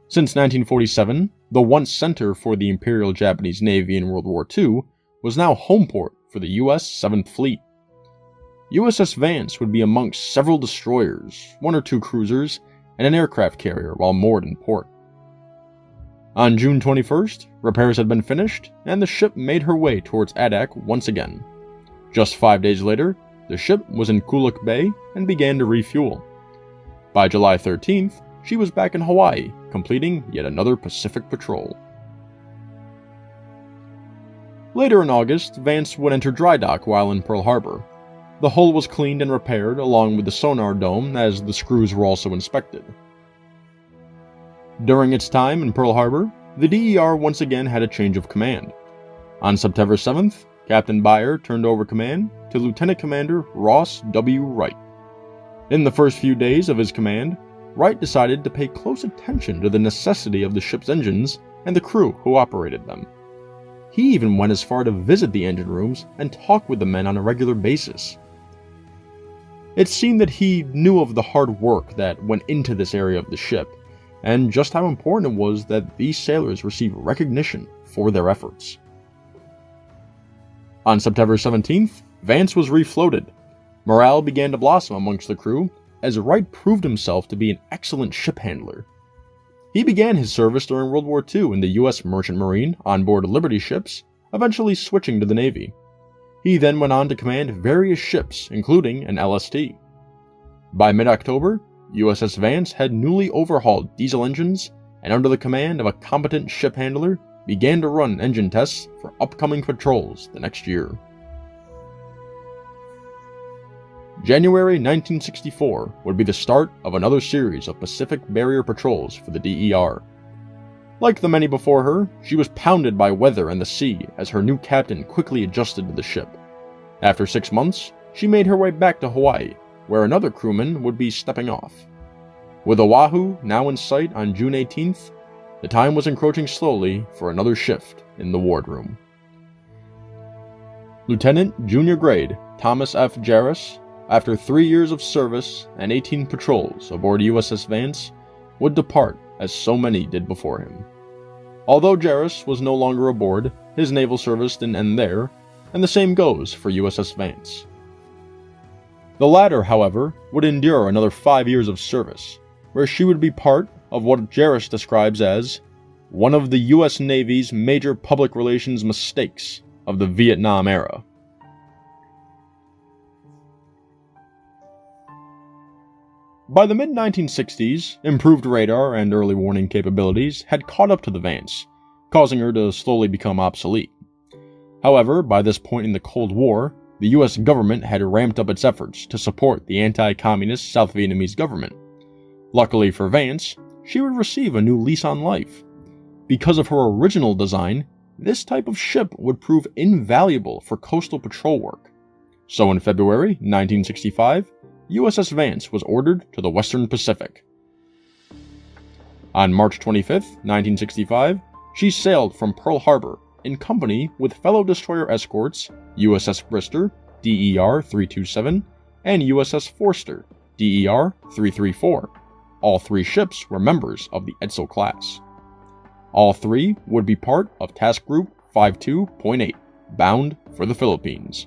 Since 1947, the once center for the Imperial Japanese Navy in World War II was now home port for the U.S. 7th Fleet. USS Vance would be amongst several destroyers, 1 or 2 cruisers, and an aircraft carrier while moored in port. On June 21st, repairs had been finished, and the ship made her way towards Adak once again. Just 5 days later, the ship was in Kuluk Bay and began to refuel. By July 13th, she was back in Hawaii, completing yet another Pacific patrol. Later in August, Vance would enter dry dock while in Pearl Harbor. The hull was cleaned and repaired along with the sonar dome, as the screws were also inspected. During its time in Pearl Harbor, the DER once again had a change of command. On September 7th, Captain Beyer turned over command to Lieutenant Commander Ross W. Wright. In the first few days of his command, Wright decided to pay close attention to the necessity of the ship's engines and the crew who operated them. He even went as far to visit the engine rooms and talk with the men on a regular basis. It seemed that he knew of the hard work that went into this area of the ship, and just how important it was that these sailors receive recognition for their efforts. On September 17th, Vance was refloated. Morale began to blossom amongst the crew, as Wright proved himself to be an excellent ship handler. He began his service during World War II in the U.S. Merchant Marine on board Liberty ships, eventually switching to the Navy. He then went on to command various ships, including an LST. By mid-October, USS Vance had newly overhauled diesel engines and, under the command of a competent ship handler, began to run engine tests for upcoming patrols the next year. January 1964 would be the start of another series of Pacific Barrier patrols for the DER. Like the many before her, she was pounded by weather and the sea as her new captain quickly adjusted to the ship. After 6 months, she made her way back to Hawaii, where another crewman would be stepping off. With Oahu now in sight on June 18th, the time was encroaching slowly for another shift in the wardroom. Lieutenant Junior Grade Thomas F. Jarris, after 3 years of service and 18 patrols aboard USS Vance, would depart as so many did before him. Although Jarris was no longer aboard, his naval service didn't end there, and the same goes for USS Vance. The latter, however, would endure another 5 years of service, where she would be part of what Jarris describes as one of the U.S. Navy's major public relations mistakes of the Vietnam era. By the mid-1960s, improved radar and early warning capabilities had caught up to the Vance, causing her to slowly become obsolete. However, by this point in the Cold War, the U.S. government had ramped up its efforts to support the anti-communist South Vietnamese government. Luckily for Vance, she would receive a new lease on life. Because of her original design, this type of ship would prove invaluable for coastal patrol work. So in February 1965, USS Vance was ordered to the Western Pacific. On March 25, 1965, she sailed from Pearl Harbor in company with fellow destroyer escorts USS Brister, DER 327, and USS Forster, DER 334. All 3 ships were members of the Edsel class. All 3 would be part of Task Group 52.8, bound for the Philippines.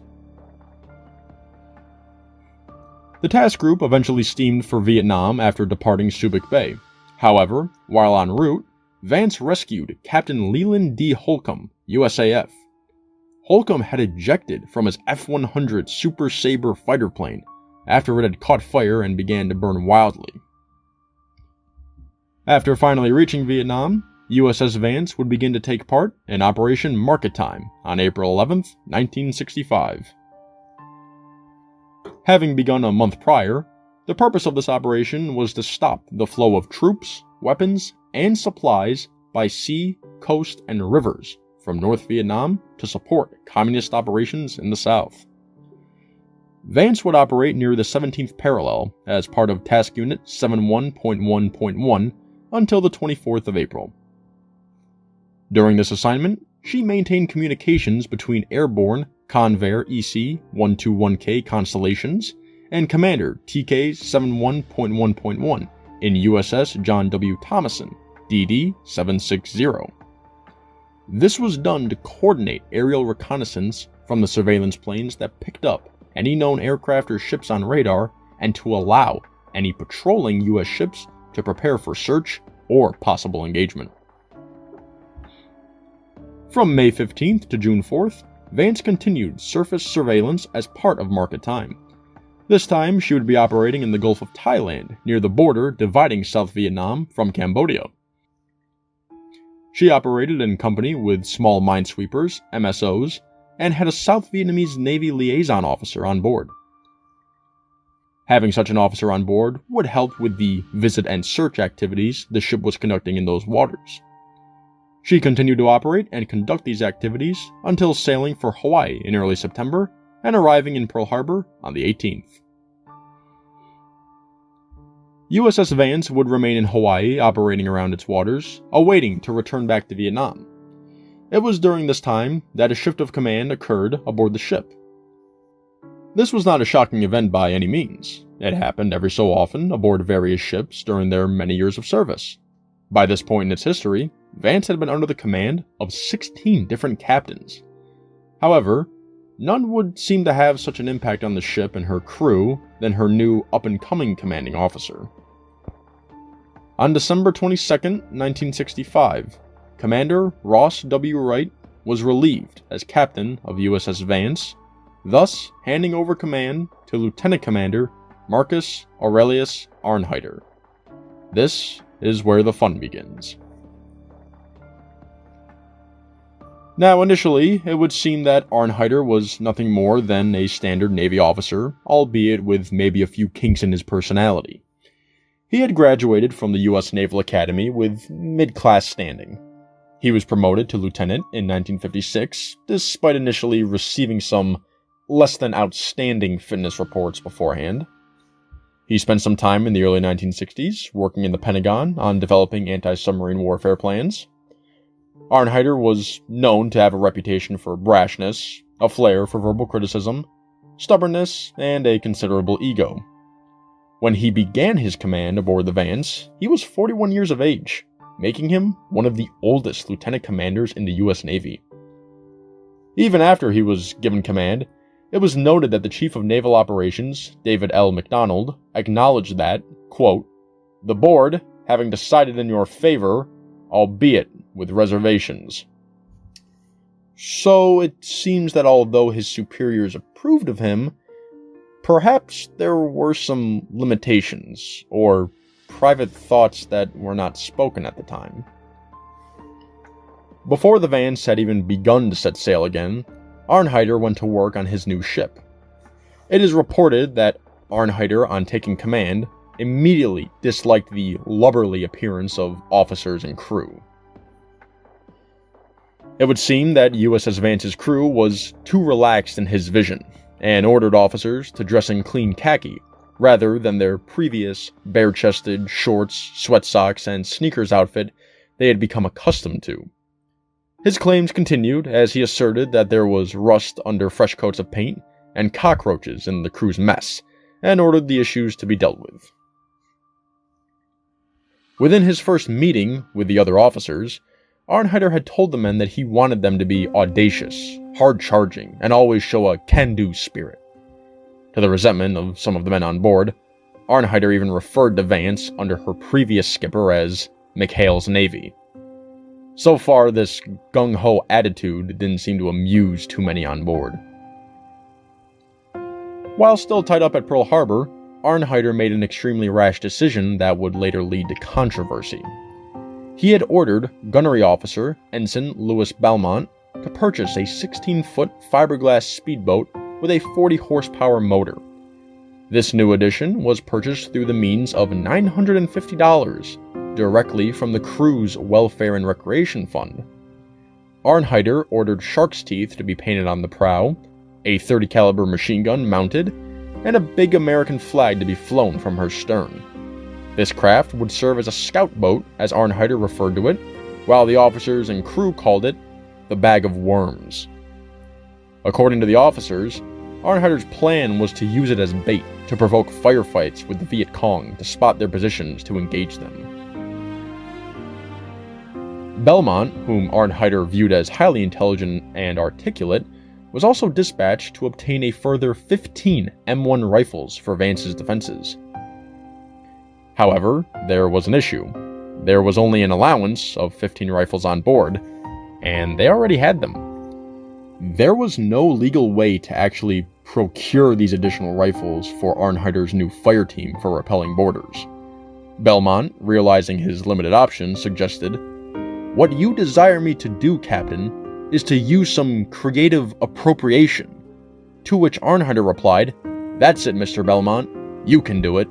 The task group eventually steamed for Vietnam after departing Subic Bay. However, while en route, Vance rescued Captain Leland D. Holcomb, USAF. Holcomb had ejected from his F-100 Super Sabre fighter plane after it had caught fire and began to burn wildly. After finally reaching Vietnam, USS Vance would begin to take part in Operation Market Time on April 11, 1965. Having begun a month prior, the purpose of this operation was to stop the flow of troops, weapons, and supplies by sea, coast, and rivers from North Vietnam to support communist operations in the South. Vance would operate near the 17th parallel as part of Task Unit 71.1.1 until the 24th of April. During this assignment, she maintained communications between airborne Convair EC-121K constellations and Commander TK 71.1.1 in USS John W. Thomason, DD 760. This was done to coordinate aerial reconnaissance from the surveillance planes that picked up any known aircraft or ships on radar and to allow any patrolling U.S. ships to prepare for search or possible engagement. From May 15th to June 4th, Vance continued surface surveillance as part of Market Time. This time, she would be operating in the Gulf of Thailand, near the border dividing South Vietnam from Cambodia. She operated in company with small minesweepers, MSOs, and had a South Vietnamese Navy liaison officer on board. Having such an officer on board would help with the visit and search activities the ship was conducting in those waters. She continued to operate and conduct these activities until sailing for Hawaii in early September and arriving in Pearl Harbor on the 18th. USS Vance would remain in Hawaii operating around its waters, awaiting to return back to Vietnam. It was during this time that a shift of command occurred aboard the ship. This was not a shocking event by any means. It happened every so often aboard various ships during their many years of service. By this point in its history, Vance had been under the command of 16 different captains. However, none would seem to have such an impact on the ship and her crew than her new up-and-coming commanding officer. On December 22, 1965, Commander Ross W. Wright was relieved as captain of USS Vance, thus handing over command to Lieutenant Commander Marcus Aurelius Arnheiter. This is where the fun begins. Now, initially, it would seem that Arnheiter was nothing more than a standard Navy officer, albeit with maybe a few kinks in his personality. He had graduated from the U.S. Naval Academy with mid-class standing. He was promoted to lieutenant in 1956, despite initially receiving some less than outstanding fitness reports beforehand. He spent some time in the early 1960s working in the Pentagon on developing anti-submarine warfare plans. Arnheiter was known to have a reputation for brashness, a flair for verbal criticism, stubbornness, and a considerable ego. When he began his command aboard the Vance, he was 41 years of age, making him one of the oldest lieutenant commanders in the U.S. Navy. Even after he was given command, it was noted that the Chief of Naval Operations, David L. McDonald, acknowledged that, quote, "The board, having decided in your favor, albeit with reservations." So it seems that although his superiors approved of him, perhaps there were some limitations, or private thoughts that were not spoken at the time. Before the Vance had even begun to set sail again, Arnheiter went to work on his new ship. It is reported that Arnheiter, on taking command, immediately disliked the lubberly appearance of officers and crew. It would seem that USS Vance's crew was too relaxed in his vision, and ordered officers to dress in clean khaki, rather than their previous bare-chested shorts, sweat socks, and sneakers outfit they had become accustomed to. His claims continued as he asserted that there was rust under fresh coats of paint and cockroaches in the crew's mess, and ordered the issues to be dealt with. Within his first meeting with the other officers, Arnheiter had told the men that he wanted them to be audacious, hard-charging, and always show a can-do spirit. To the resentment of some of the men on board, Arnheiter even referred to Vance under her previous skipper as McHale's Navy. So far, this gung-ho attitude didn't seem to amuse too many on board. While still tied up at Pearl Harbor, Arnheiter made an extremely rash decision that would later lead to controversy. He had ordered gunnery officer Ensign Louis Belmont to purchase a 16-foot fiberglass speedboat with a 40-horsepower motor. This new addition was purchased through the means of $950 directly from the crew's Welfare and Recreation Fund. Arnheiter ordered shark's teeth to be painted on the prow, a .30 caliber machine gun mounted, and a big American flag to be flown from her stern. This craft would serve as a scout boat, as Arnheiter referred to it, while the officers and crew called it the Bag of Worms. According to the officers, Arnheiter's plan was to use it as bait to provoke firefights with the Viet Cong to spot their positions to engage them. Belmont, whom Arnheiter viewed as highly intelligent and articulate, was also dispatched to obtain a further 15 M1 rifles for Vance's defenses. However, there was an issue. There was only an allowance of 15 rifles on board, and they already had them. There was no legal way to actually procure these additional rifles for Arnheiter's new fire team for repelling boarders. Belmont, realizing his limited options, suggested, "What you desire me to do, Captain, is to use some creative appropriation." To which Arnheiter replied, "That's it, Mr. Belmont. You can do it."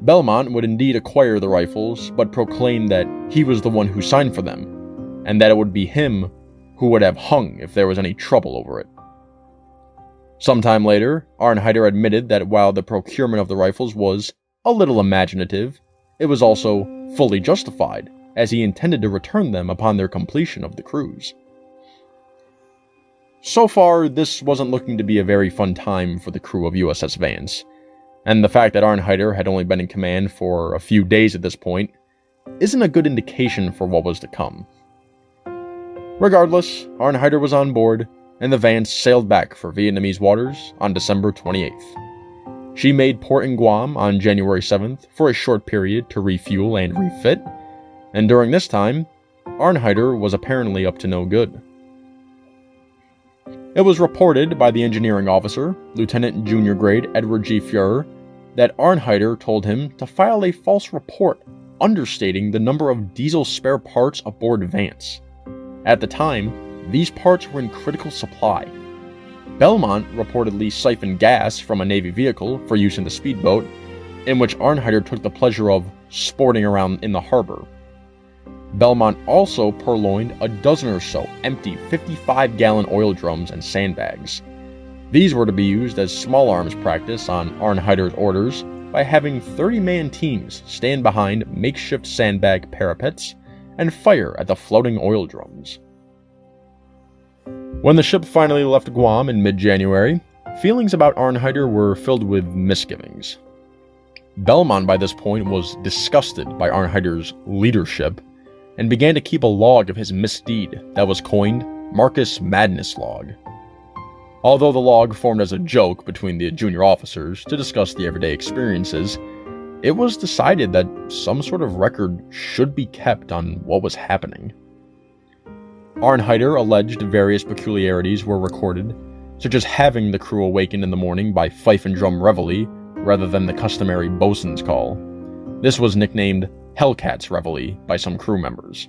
Belmont would indeed acquire the rifles, but proclaimed that he was the one who signed for them, and that it would be him who would have hung if there was any trouble over it. Sometime later, Arnheiter admitted that while the procurement of the rifles was a little imaginative, it was also fully justified, as he intended to return them upon their completion of the cruise. So far, this wasn't looking to be a very fun time for the crew of USS Vance, and the fact that Arnheiter had only been in command for a few days at this point isn't a good indication for what was to come. Regardless, Arnheiter was on board, and the Vance sailed back for Vietnamese waters on December 28th. She made port in Guam on January 7th for a short period to refuel and refit, and during this time, Arnheiter was apparently up to no good. It was reported by the engineering officer, Lieutenant Junior Grade Edward G. Fuhrer, that Arnheiter told him to file a false report understating the number of diesel spare parts aboard Vance. At the time, these parts were in critical supply. Belmont reportedly siphoned gas from a Navy vehicle for use in the speedboat, in which Arnheiter took the pleasure of sporting around in the harbor. Belmont also purloined a dozen or so empty 55-gallon oil drums and sandbags. These were to be used as small arms practice on Arnheiter's orders by having 30-man teams stand behind makeshift sandbag parapets and fire at the floating oil drums. When the ship finally left Guam in mid-January, feelings about Arnheiter were filled with misgivings. Belmont by this point was disgusted by Arnheiter's leadership and began to keep a log of his misdeed that was coined Marcus Madness Log. Although the log formed as a joke between the junior officers to discuss the everyday experiences, it was decided that some sort of record should be kept on what was happening. Arnheiter alleged various peculiarities were recorded, such as having the crew awakened in the morning by fife and drum reveille rather than the customary bosun's call. This was nicknamed Hellcat's Reveille by some crew members.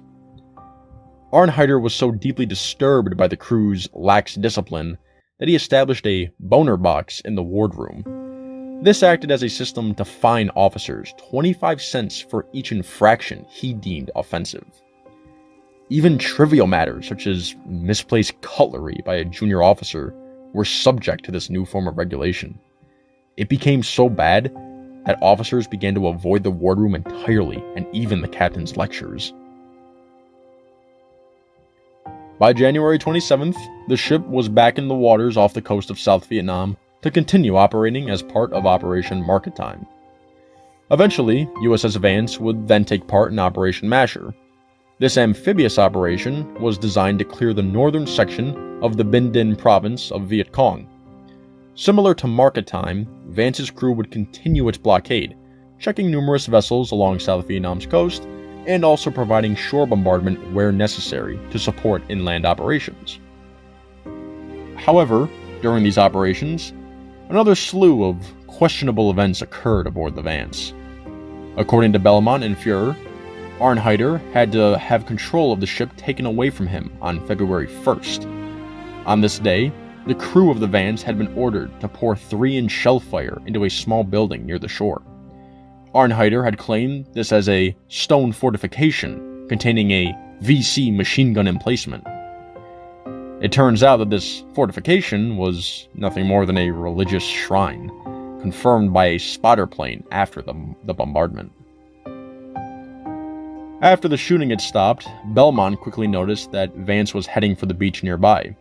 Arnheiter was so deeply disturbed by the crew's lax discipline that he established a boner box in the wardroom. This acted as a system to fine officers 25 cents for each infraction he deemed offensive. Even trivial matters such as misplaced cutlery by a junior officer were subject to this new form of regulation. It became so bad that officers began to avoid the wardroom entirely, and even the captain's lectures. By January 27th, the ship was back in the waters off the coast of South Vietnam to continue operating as part of Operation Market Time. Eventually, USS Vance would then take part in Operation Masher. This amphibious operation was designed to clear the northern section of the Binh Dinh province of Viet Cong. Similar to Market Time, Vance's crew would continue its blockade, checking numerous vessels along South Vietnam's coast, and also providing shore bombardment where necessary to support inland operations. However, during these operations, another slew of questionable events occurred aboard the Vance. According to Belmont and Fuhrer, Arnheiter had to have control of the ship taken away from him on February 1st. On this day, the crew of the Vance had been ordered to pour 3-inch shell fire into a small building near the shore. Arnheiter had claimed this as a stone fortification containing a VC machine gun emplacement. It turns out that this fortification was nothing more than a religious shrine, confirmed by a spotter plane after the bombardment. After the shooting had stopped, Belmont quickly noticed that Vance was heading for the beach nearby.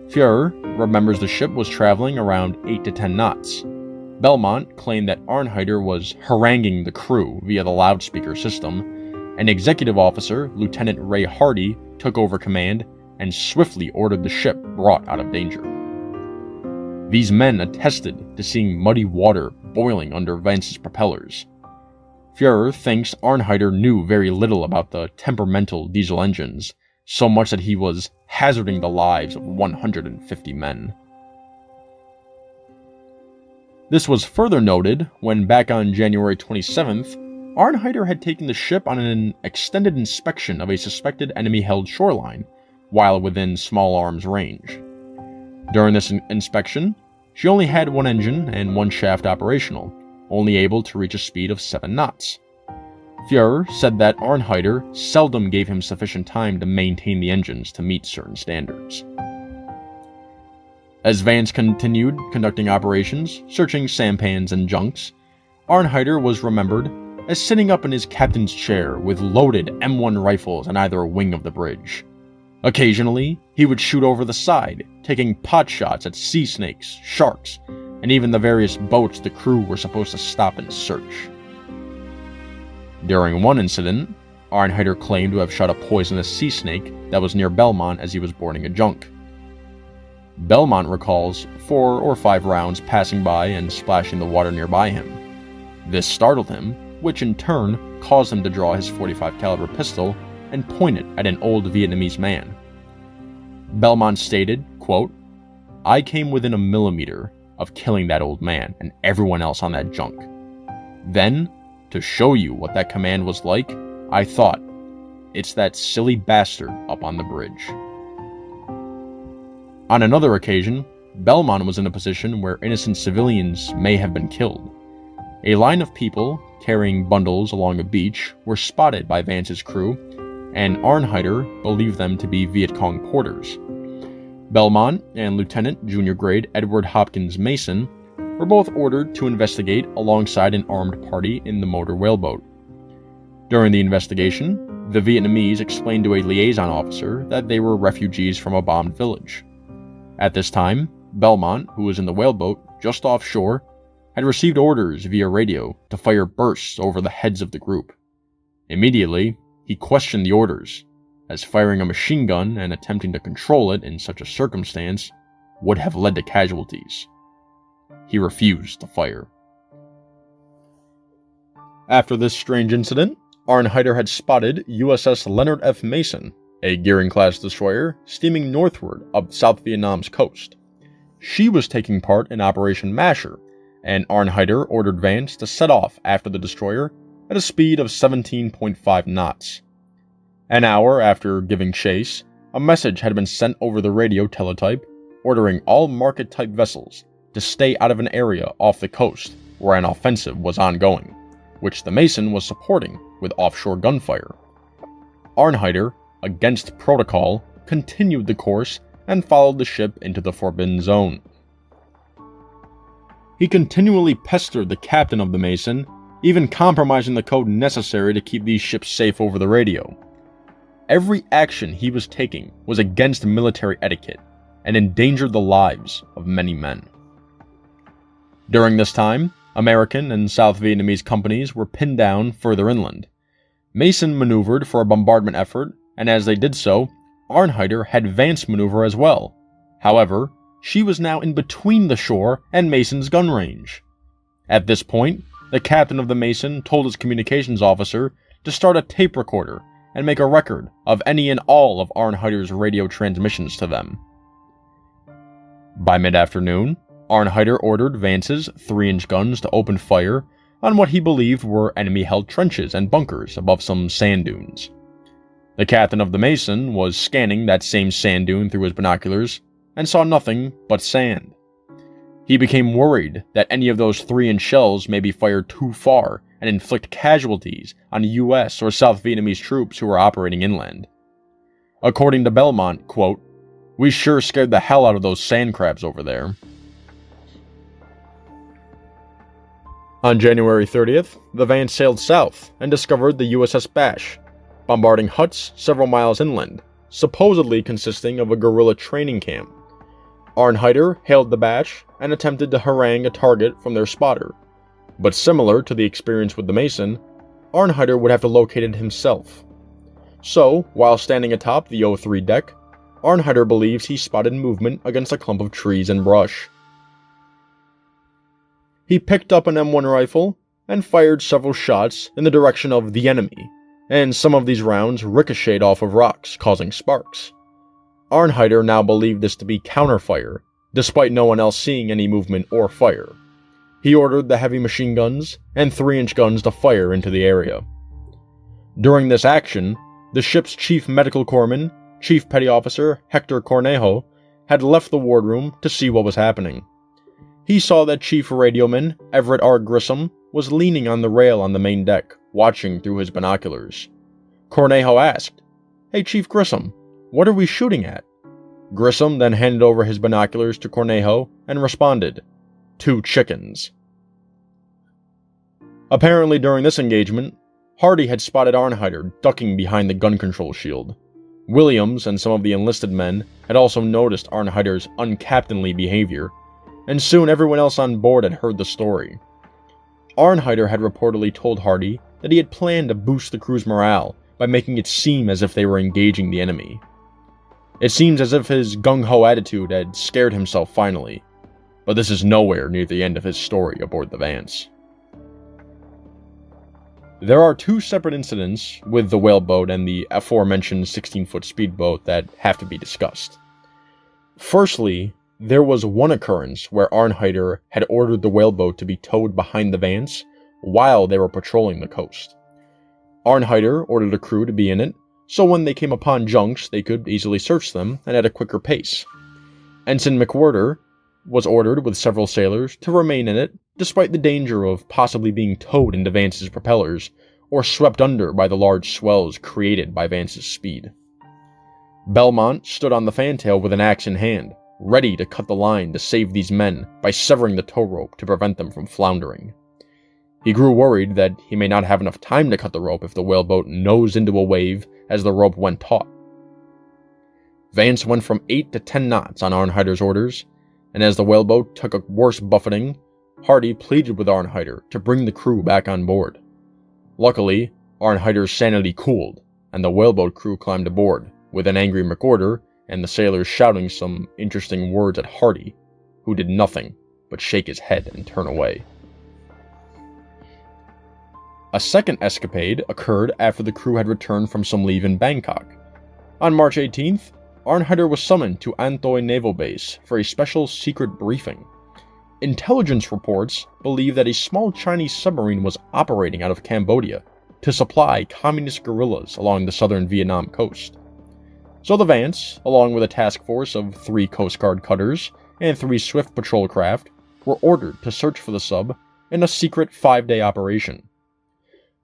Fuhrer remembers the ship was traveling around 8 to 10 knots. Belmont claimed that Arnheiter was haranguing the crew via the loudspeaker system, and Executive Officer Lieutenant Ray Hardy took over command and swiftly ordered the ship brought out of danger. These men attested to seeing muddy water boiling under Vance's propellers. Fuhrer thinks Arnheiter knew very little about the temperamental diesel engines, so much that he was hazarding the lives of 150 men. This was further noted when, back on January 27th, Arnheiter had taken the ship on an extended inspection of a suspected enemy-held shoreline, while within small arms range. During this inspection, she only had one engine and one shaft operational, only able to reach a speed of 7 knots. Fuhrer said that Arnheiter seldom gave him sufficient time to maintain the engines to meet certain standards. As Vance continued conducting operations, searching sampans and junks, Arnheiter was remembered as sitting up in his captain's chair with loaded M1 rifles on either wing of the bridge. Occasionally, he would shoot over the side, taking pot shots at sea snakes, sharks, and even the various boats the crew were supposed to stop and search. During one incident, Arnheiter claimed to have shot a poisonous sea snake that was near Belmont as he was boarding a junk. Belmont recalls 4 or 5 rounds passing by and splashing the water nearby him. This startled him, which in turn caused him to draw his .45 caliber pistol and pointed at an old Vietnamese man. Belmont stated, quote, "I came within a millimeter of killing that old man and everyone else on that junk. Then, to show you what that command was like, I thought, it's that silly bastard up on the bridge." On another occasion, Belmont was in a position where innocent civilians may have been killed. A line of people carrying bundles along a beach were spotted by Vance's crew, and Arnheiter believed them to be Viet Cong porters. Belmont and Lieutenant Junior Grade Edward Hopkins Mason were both ordered to investigate alongside an armed party in the motor whaleboat. During the investigation, the Vietnamese explained to a liaison officer that they were refugees from a bombed village. At this time, Belmont, who was in the whaleboat just offshore, had received orders via radio to fire bursts over the heads of the group. Immediately, he questioned the orders, as firing a machine gun and attempting to control it in such a circumstance would have led to casualties. He refused to fire. After this strange incident, Arnheiter had spotted USS Leonard F. Mason, a Gearing-class destroyer, steaming northward up South Vietnam's coast. She was taking part in Operation Masher, and Arnheiter ordered Vance to set off after the destroyer at a speed of 17.5 knots. An hour after giving chase, a message had been sent over the radio teletype ordering all market-type vessels to stay out of an area off the coast where an offensive was ongoing, which the Mason was supporting with offshore gunfire. Arnheiter, against protocol, continued the course and followed the ship into the Forbidden Zone. He continually pestered the captain of the Mason, even compromising the code necessary to keep these ships safe over the radio. Every action he was taking was against military etiquette and endangered the lives of many men. During this time, American and South Vietnamese companies were pinned down further inland. Mason maneuvered for a bombardment effort, and as they did so, Arnheiter had Vance maneuver as well. However, she was now in between the shore and Mason's gun range. At this point, the captain of the Mason told his communications officer to start a tape recorder and make a record of any and all of Arnheiter's radio transmissions to them. By mid-afternoon, Arnheiter ordered Vance's 3-inch guns to open fire on what he believed were enemy-held trenches and bunkers above some sand dunes. The captain of the Mason was scanning that same sand dune through his binoculars and saw nothing but sand. He became worried that any of those 3-inch shells may be fired too far and inflict casualties on US or South Vietnamese troops who were operating inland. According to Belmont, quote, "We sure scared the hell out of those sand crabs over there." On January 30th, the Vance sailed south and discovered the USS Bash, bombarding huts several miles inland, supposedly consisting of a guerrilla training camp. Arnheiter hailed the Bash and attempted to harangue a target from their spotter, but similar to the experience with the Mason, Arnheiter would have to locate it himself. So, while standing atop the O3 deck, Arnheiter believes he spotted movement against a clump of trees and brush. He picked up an M1 rifle and fired several shots in the direction of the enemy, and some of these rounds ricocheted off of rocks, causing sparks. Arnheiter now believed this to be counterfire, despite no one else seeing any movement or fire. He ordered the heavy machine guns and 3-inch guns to fire into the area. During this action, the ship's chief medical corpsman, Chief Petty Officer Hector Cornejo, had left the wardroom to see what was happening. He saw that Chief Radioman Everett R. Grissom was leaning on the rail on the main deck, watching through his binoculars. Cornejo asked, "Hey, Chief Grissom, what are we shooting at?" Grissom then handed over his binoculars to Cornejo and responded, "2 chickens." Apparently during this engagement, Hardy had spotted Arnheiter ducking behind the gun control shield. Williams and some of the enlisted men had also noticed Arnheiter's uncaptainly behavior, and soon everyone else on board had heard the story. Arnheiter had reportedly told Hardy that he had planned to boost the crew's morale by making it seem as if they were engaging the enemy. It seems as if his gung-ho attitude had scared himself finally, but this is nowhere near the end of his story aboard the Vance. There are two separate incidents with the whaleboat and the aforementioned 16-foot speedboat that have to be discussed. Firstly, there was one occurrence where Arnheiter had ordered the whaleboat to be towed behind the Vance while they were patrolling the coast. Arnheiter ordered a crew to be in it, so when they came upon junks, they could easily search them and at a quicker pace. Ensign McWhirter was ordered with several sailors to remain in it, despite the danger of possibly being towed into Vance's propellers or swept under by the large swells created by Vance's speed. Belmont stood on the fantail with an axe in hand, ready to cut the line to save these men by severing the tow rope to prevent them from floundering. He grew worried that he may not have enough time to cut the rope if the whaleboat nosed into a wave as the rope went taut. Vance went from 8 to 10 knots on Arnheiter's orders, and as the whaleboat took a worse buffeting, Hardy pleaded with Arnheiter to bring the crew back on board. Luckily, Arnheiter's sanity cooled, and the whaleboat crew climbed aboard, with an angry McWhirter and the sailors shouting some interesting words at Hardy, who did nothing but shake his head and turn away. A second escapade occurred after the crew had returned from some leave in Bangkok. On March 18th, Arnheiter was summoned to Antoy Naval Base for a special secret briefing. Intelligence reports believe that a small Chinese submarine was operating out of Cambodia to supply communist guerrillas along the southern Vietnam coast. So the Vance, along with a task force of 3 Coast Guard cutters and 3 swift patrol craft, were ordered to search for the sub in a secret 5-day operation.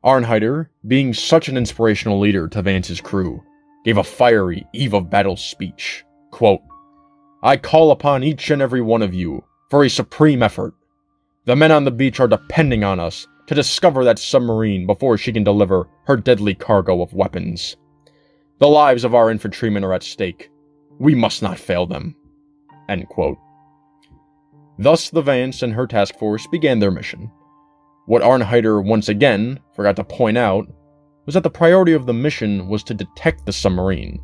Arnheiter, being such an inspirational leader to Vance's crew, gave a fiery eve of battle speech. Quote, "I call upon each and every one of you for a supreme effort. The men on the beach are depending on us to discover that submarine before she can deliver her deadly cargo of weapons. The lives of our infantrymen are at stake. We must not fail them." End quote. Thus the Vance and her task force began their mission. What Arnheiter once again forgot to point out was that the priority of the mission was to detect the submarine.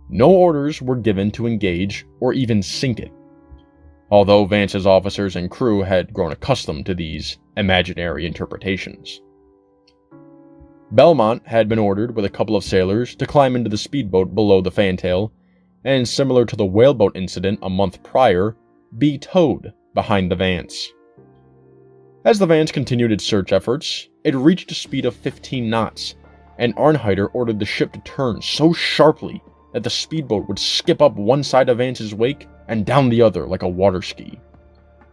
No orders were given to engage or even sink it. Although Vance's officers and crew had grown accustomed to these imaginary interpretations. Belmont had been ordered with a couple of sailors to climb into the speedboat below the fantail, and similar to the whaleboat incident a month prior, be towed behind the Vance. As the Vance continued its search efforts, it reached a speed of 15 knots, and Arnheiter ordered the ship to turn so sharply that the speedboat would skip up one side of Vance's wake and down the other like a water ski.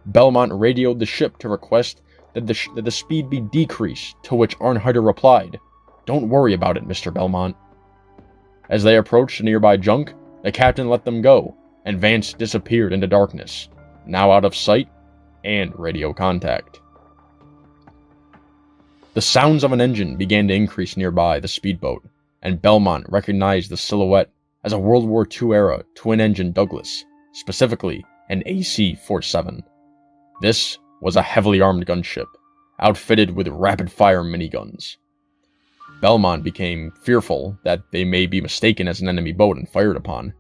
Belmont radioed the ship to request that the speed be decreased, to which Arnheiter replied, "Don't worry about it, Mr. Belmont." As they approached a nearby junk, the captain let them go, and Vance disappeared into darkness, now out of sight and radio contact. The sounds of an engine began to increase nearby the speedboat, and Belmont recognized the silhouette as a World War II-era twin-engine Douglas, specifically an AC-47. This was a heavily armed gunship, outfitted with rapid-fire miniguns. Belmont became fearful that they may be mistaken as an enemy boat and fired upon.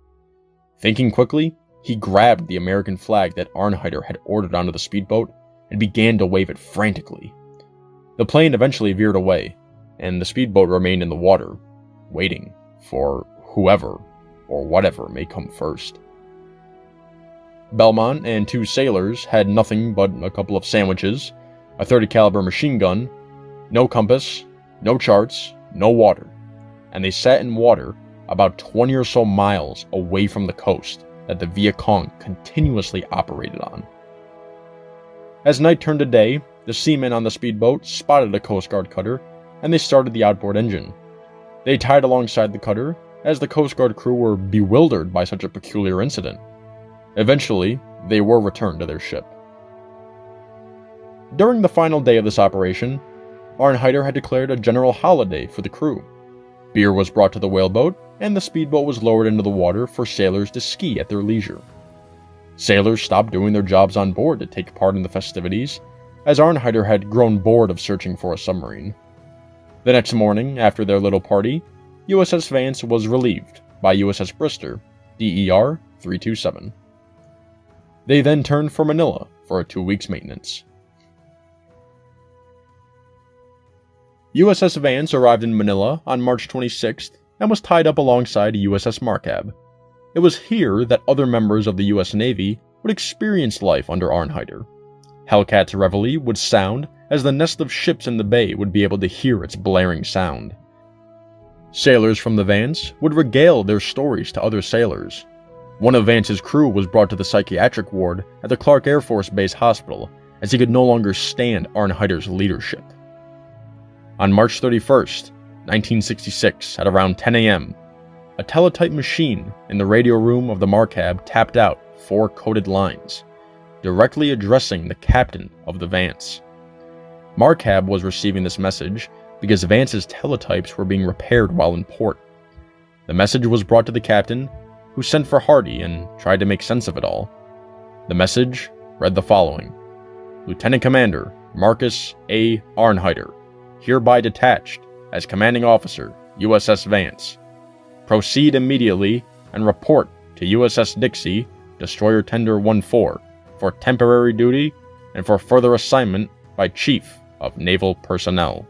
Thinking quickly, he grabbed the American flag that Arnheiter had ordered onto the speedboat and began to wave it frantically. The plane eventually veered away, and the speedboat remained in the water, waiting for whoever or whatever may come first. Belmont and 2 sailors had nothing but a couple of sandwiches, a .30 caliber machine gun, no compass, no charts, no water, and they sat in water about 20 or so miles away from the coast that the Viet Cong continuously operated on. As night turned to day, the seamen on the speedboat spotted a Coast Guard cutter, and they started the outboard engine. They tied alongside the cutter, as the Coast Guard crew were bewildered by such a peculiar incident. Eventually, they were returned to their ship. During the final day of this operation, Arnheiter had declared a general holiday for the crew. Beer was brought to the whaleboat, and the speedboat was lowered into the water for sailors to ski at their leisure. Sailors stopped doing their jobs on board to take part in the festivities, as Arnheiter had grown bored of searching for a submarine. The next morning, after their little party, USS Vance was relieved by USS Brister, DER 327. They then turned for Manila for a 2 weeks maintenance. USS Vance arrived in Manila on March 26th and was tied up alongside USS Marcab. It was here that other members of the U.S. Navy would experience life under Arnheiter. Hellcat's reveille would sound as the nest of ships in the bay would be able to hear its blaring sound. Sailors from the Vance would regale their stories to other sailors. One of Vance's crew was brought to the psychiatric ward at the Clark Air Force Base Hospital as he could no longer stand Arnheiter's leadership. On March 31st, 1966, at around 10 a.m., a teletype machine in the radio room of the Marcab tapped out 4 coded lines, directly addressing the captain of the Vance. Marcab was receiving this message because Vance's teletypes were being repaired while in port. The message was brought to the captain, who sent for Hardy and tried to make sense of it all. The message read the following: Lieutenant Commander Marcus A. Arnheiter, hereby detached as Commanding Officer, USS Vance. Proceed immediately and report to USS Dixie, Destroyer Tender 1-4, for temporary duty and for further assignment by Chief of Naval Personnel.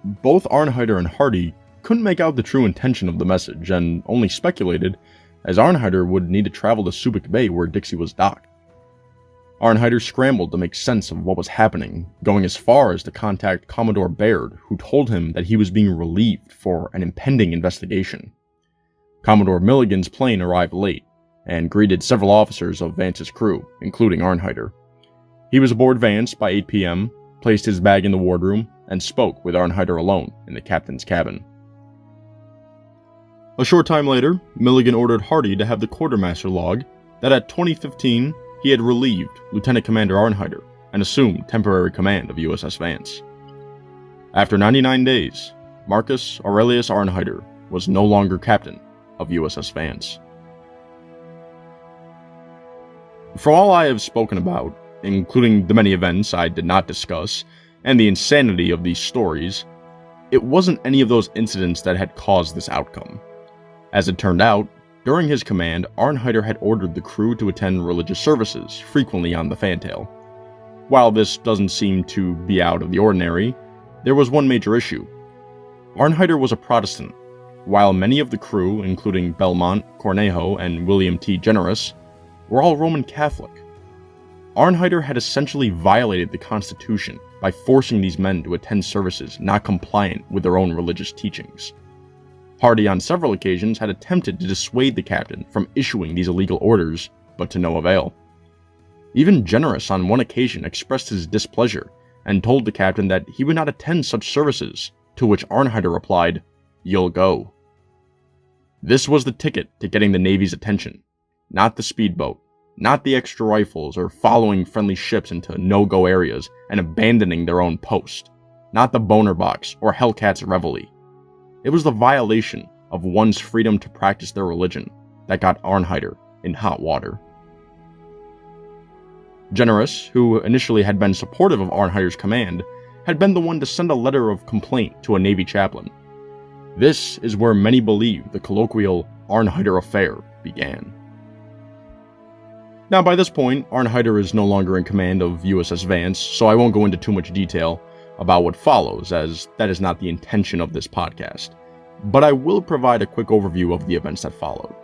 Both Arnheiter and Hardy couldn't make out the true intention of the message and only speculated, as Arnheiter would need to travel to Subic Bay where Dixie was docked. Arnheiter scrambled to make sense of what was happening, going as far as to contact Commodore Baird, who told him that he was being relieved for an impending investigation. Commodore Milligan's plane arrived late and greeted several officers of Vance's crew, including Arnheiter. He was aboard Vance by 8 p.m., placed his bag in the wardroom, and spoke with Arnheiter alone in the captain's cabin. A short time later, Milligan ordered Hardy to have the quartermaster log that at 2015 he had relieved Lieutenant Commander Arnheiter and assumed temporary command of USS Vance. After 99 days, Marcus Aurelius Arnheiter was no longer captain of USS Vance. For all I have spoken about, including the many events I did not discuss, and the insanity of these stories, it wasn't any of those incidents that had caused this outcome. As it turned out, during his command, Arnheiter had ordered the crew to attend religious services frequently on the fantail. While this doesn't seem to be out of the ordinary, there was one major issue. Arnheiter was a Protestant, while many of the crew, including Belmont, Cornejo, and William T. Generous, were all Roman Catholic. Arnheiter had essentially violated the Constitution by forcing these men to attend services not compliant with their own religious teachings. Hardy on several occasions had attempted to dissuade the captain from issuing these illegal orders, but to no avail. Even Generous on one occasion expressed his displeasure and told the captain that he would not attend such services, to which Arnheiter replied, "You'll go." This was the ticket to getting the Navy's attention, not the speedboat, not the extra rifles or following friendly ships into no-go areas and abandoning their own post, not the boner box or Hellcat's reveille. It was the violation of one's freedom to practice their religion that got Arnheiter in hot water. Generous, who initially had been supportive of Arnheiter's command, had been the one to send a letter of complaint to a Navy chaplain. This is where many believe the colloquial Arnheiter affair began. Now, by this point, Arnheiter is no longer in command of USS Vance, so I won't go into too much detail about what follows, as that is not the intention of this podcast, but I will provide a quick overview of the events that followed.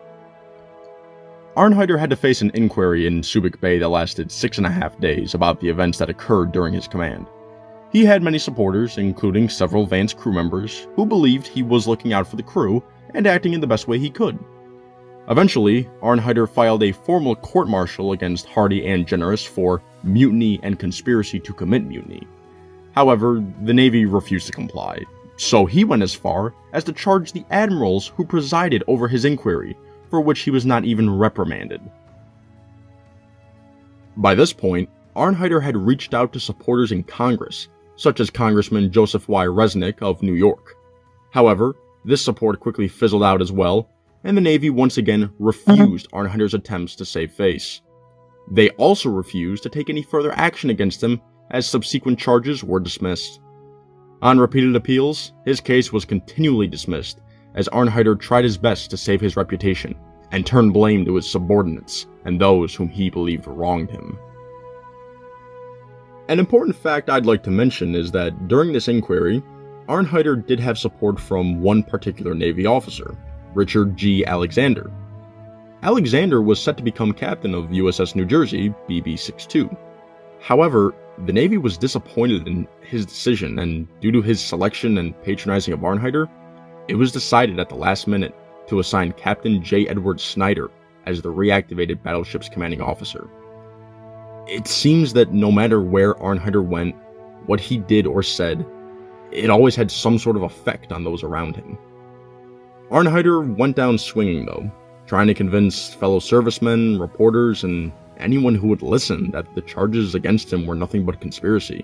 Arnheiter had to face an inquiry in Subic Bay that lasted 6.5 days about the events that occurred during his command. He had many supporters, including several Vance crew members, who believed he was looking out for the crew and acting in the best way he could. Eventually, Arnheiter filed a formal court-martial against Hardy and Generous for mutiny and conspiracy to commit mutiny. However, the Navy refused to comply, so he went as far as to charge the admirals who presided over his inquiry, for which he was not even reprimanded. By this point, Arnheiter had reached out to supporters in Congress, such as Congressman Joseph Y. Resnick of New York. However, this support quickly fizzled out as well, and the Navy once again refused Arnheiter's attempts to save face. They also refused to take any further action against him, as subsequent charges were dismissed. On repeated appeals, his case was continually dismissed, as Arnheiter tried his best to save his reputation, and turned blame to his subordinates and those whom he believed wronged him. An important fact I'd like to mention is that during this inquiry, Arnheiter did have support from one particular Navy officer, Richard G. Alexander. Alexander was set to become captain of USS New Jersey, BB-62. However, the Navy was disappointed in his decision, and due to his selection and patronizing of Arnheiter, it was decided at the last minute to assign Captain J. Edward Snyder as the reactivated battleship's commanding officer. It seems that no matter where Arnheiter went, what he did or said, it always had some sort of effect on those around him. Arnheiter went down swinging though, trying to convince fellow servicemen, reporters, and anyone who would listen that the charges against him were nothing but conspiracy.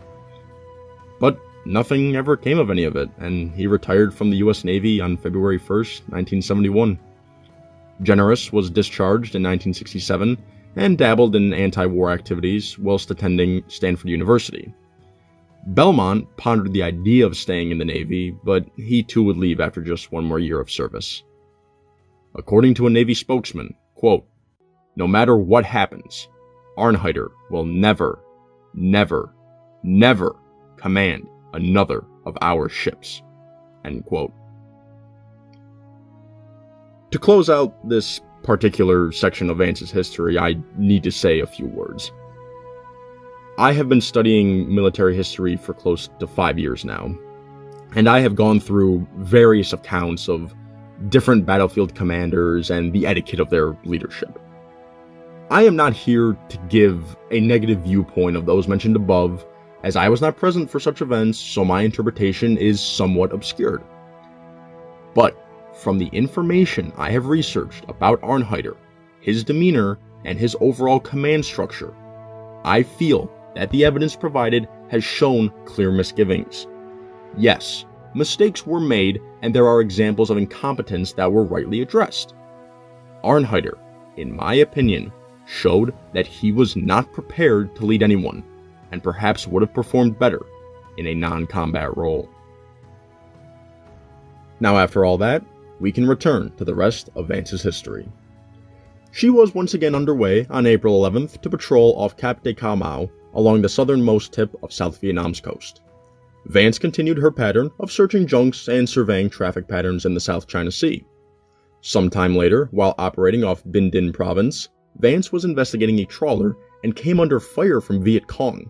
But nothing ever came of any of it, and he retired from the US Navy on February 1st, 1971. Generous was discharged in 1967 and dabbled in anti-war activities whilst attending Stanford University. Belmont pondered the idea of staying in the Navy, but he too would leave after just one more year of service. According to a Navy spokesman, quote, "No matter what happens, Arnheiter will never, never, never command another of our ships." End quote. To close out this particular section of Vance's history, I need to say a few words. I have been studying military history for close to 5 years now, and I have gone through various accounts of different battlefield commanders and the etiquette of their leadership. I am not here to give a negative viewpoint of those mentioned above, as I was not present for such events, so my interpretation is somewhat obscured. But from the information I have researched about Arnheiter, his demeanor, and his overall command structure, I feel that the evidence provided has shown clear misgivings. Yes, mistakes were made, and there are examples of incompetence that were rightly addressed. Arnheiter, in my opinion, showed that he was not prepared to lead anyone, and perhaps would have performed better in a non-combat role. Now, after all that, we can return to the rest of Vance's history. She was once again underway on April 11th to patrol off Cap de Cao Mau along the southernmost tip of South Vietnam's coast. Vance continued her pattern of searching junks and surveying traffic patterns in the South China Sea. Sometime later, while operating off Binh Dinh province, Vance was investigating a trawler and came under fire from Viet Cong.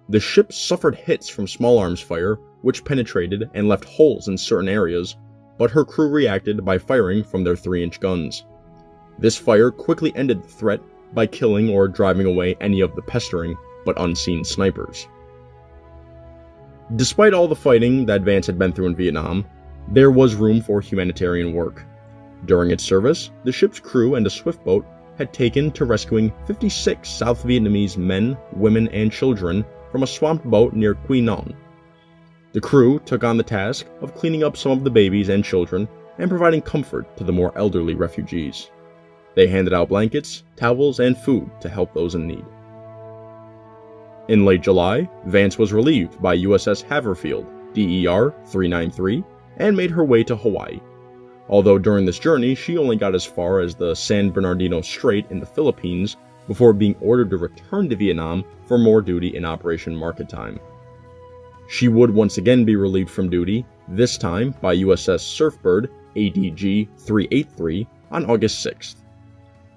The ship suffered hits from small arms fire, which penetrated and left holes in certain areas, but her crew reacted by firing from their 3-inch guns. This fire quickly ended the threat by killing or driving away any of the pestering but unseen snipers. Despite all the fighting that Vance had been through in Vietnam, there was room for humanitarian work. During its service, the ship's crew and a swift boat had taken to rescuing 56 South Vietnamese men, women, and children from a swamped boat near Quy Nhon. The crew took on the task of cleaning up some of the babies and children and providing comfort to the more elderly refugees. They handed out blankets, towels, and food to help those in need. In late July, Vance was relieved by USS Haverfield, DER 393, and made her way to Hawaii. Although during this journey, she only got as far as the San Bernardino Strait in the Philippines before being ordered to return to Vietnam for more duty in Operation Market Time. She would once again be relieved from duty, this time by USS Surfbird, ADG 383, on August 6th.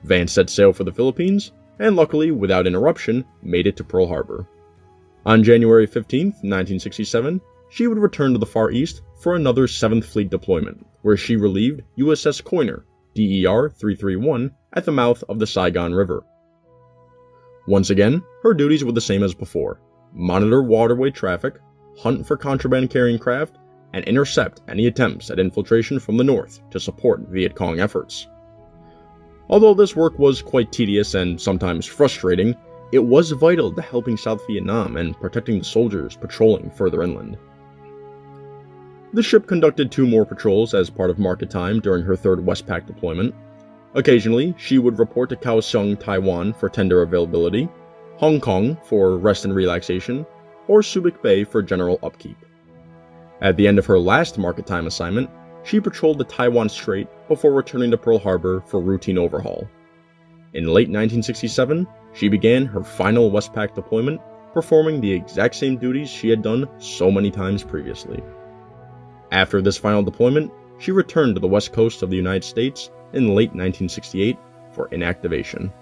Vance set sail for the Philippines, and luckily, without interruption, made it to Pearl Harbor. On January 15, 1967, she would return to the Far East for another 7th Fleet deployment, where she relieved USS Coiner, DER 331, at the mouth of the Saigon River. Once again, her duties were the same as before: monitor waterway traffic, hunt for contraband-carrying craft, and intercept any attempts at infiltration from the north to support Viet Cong efforts. Although this work was quite tedious and sometimes frustrating, it was vital to helping South Vietnam and protecting the soldiers patrolling further inland. The ship conducted 2 more patrols as part of market time during her 3rd Westpac deployment. Occasionally, she would report to Kaohsiung, Taiwan for tender availability, Hong Kong for rest and relaxation, or Subic Bay for general upkeep. At the end of her last market time assignment, she patrolled the Taiwan Strait before returning to Pearl Harbor for routine overhaul. In late 1967, she began her final Westpac deployment, performing the exact same duties she had done so many times previously. After this final deployment, she returned to the west coast of the United States in late 1968 for inactivation.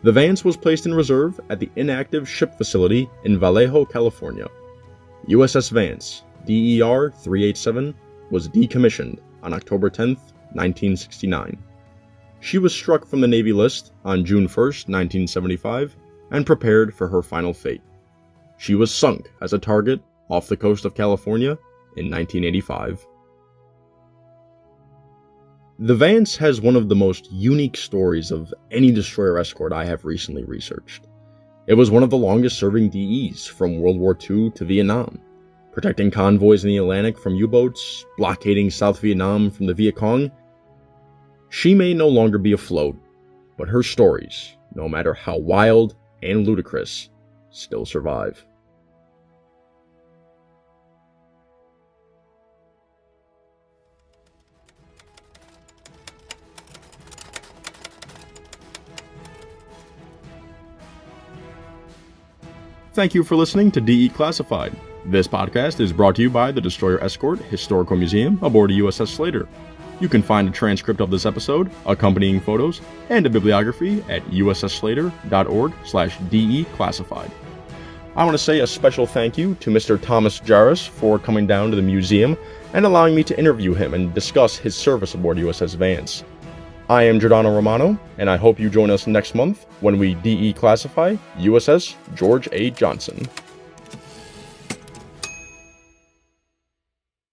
The Vance was placed in reserve at the inactive ship facility in Vallejo, California. USS Vance, DER 387, was decommissioned on October 10, 1969. She was struck from the Navy list on June 1, 1975, and prepared for her final fate. She was sunk as a target off the coast of California in 1985. The Vance has one of the most unique stories of any destroyer escort I have recently researched. It was one of the longest serving DEs from World War II to Vietnam, protecting convoys in the Atlantic from U-boats, blockading South Vietnam from the Viet Cong. She may no longer be afloat, but her stories, no matter how wild and ludicrous, still survive. Thank you for listening to DE Classified. This podcast is brought to you by the Destroyer Escort Historical Museum aboard USS Slater. You can find a transcript of this episode, accompanying photos, and a bibliography at ussslater.org/DE Classified. I want to say a special thank you to Mr. Thomas Jarris for coming down to the museum and allowing me to interview him and discuss his service aboard USS Vance. I am Giordano Romano, and I hope you join us next month when we DE classify USS George A. Johnson.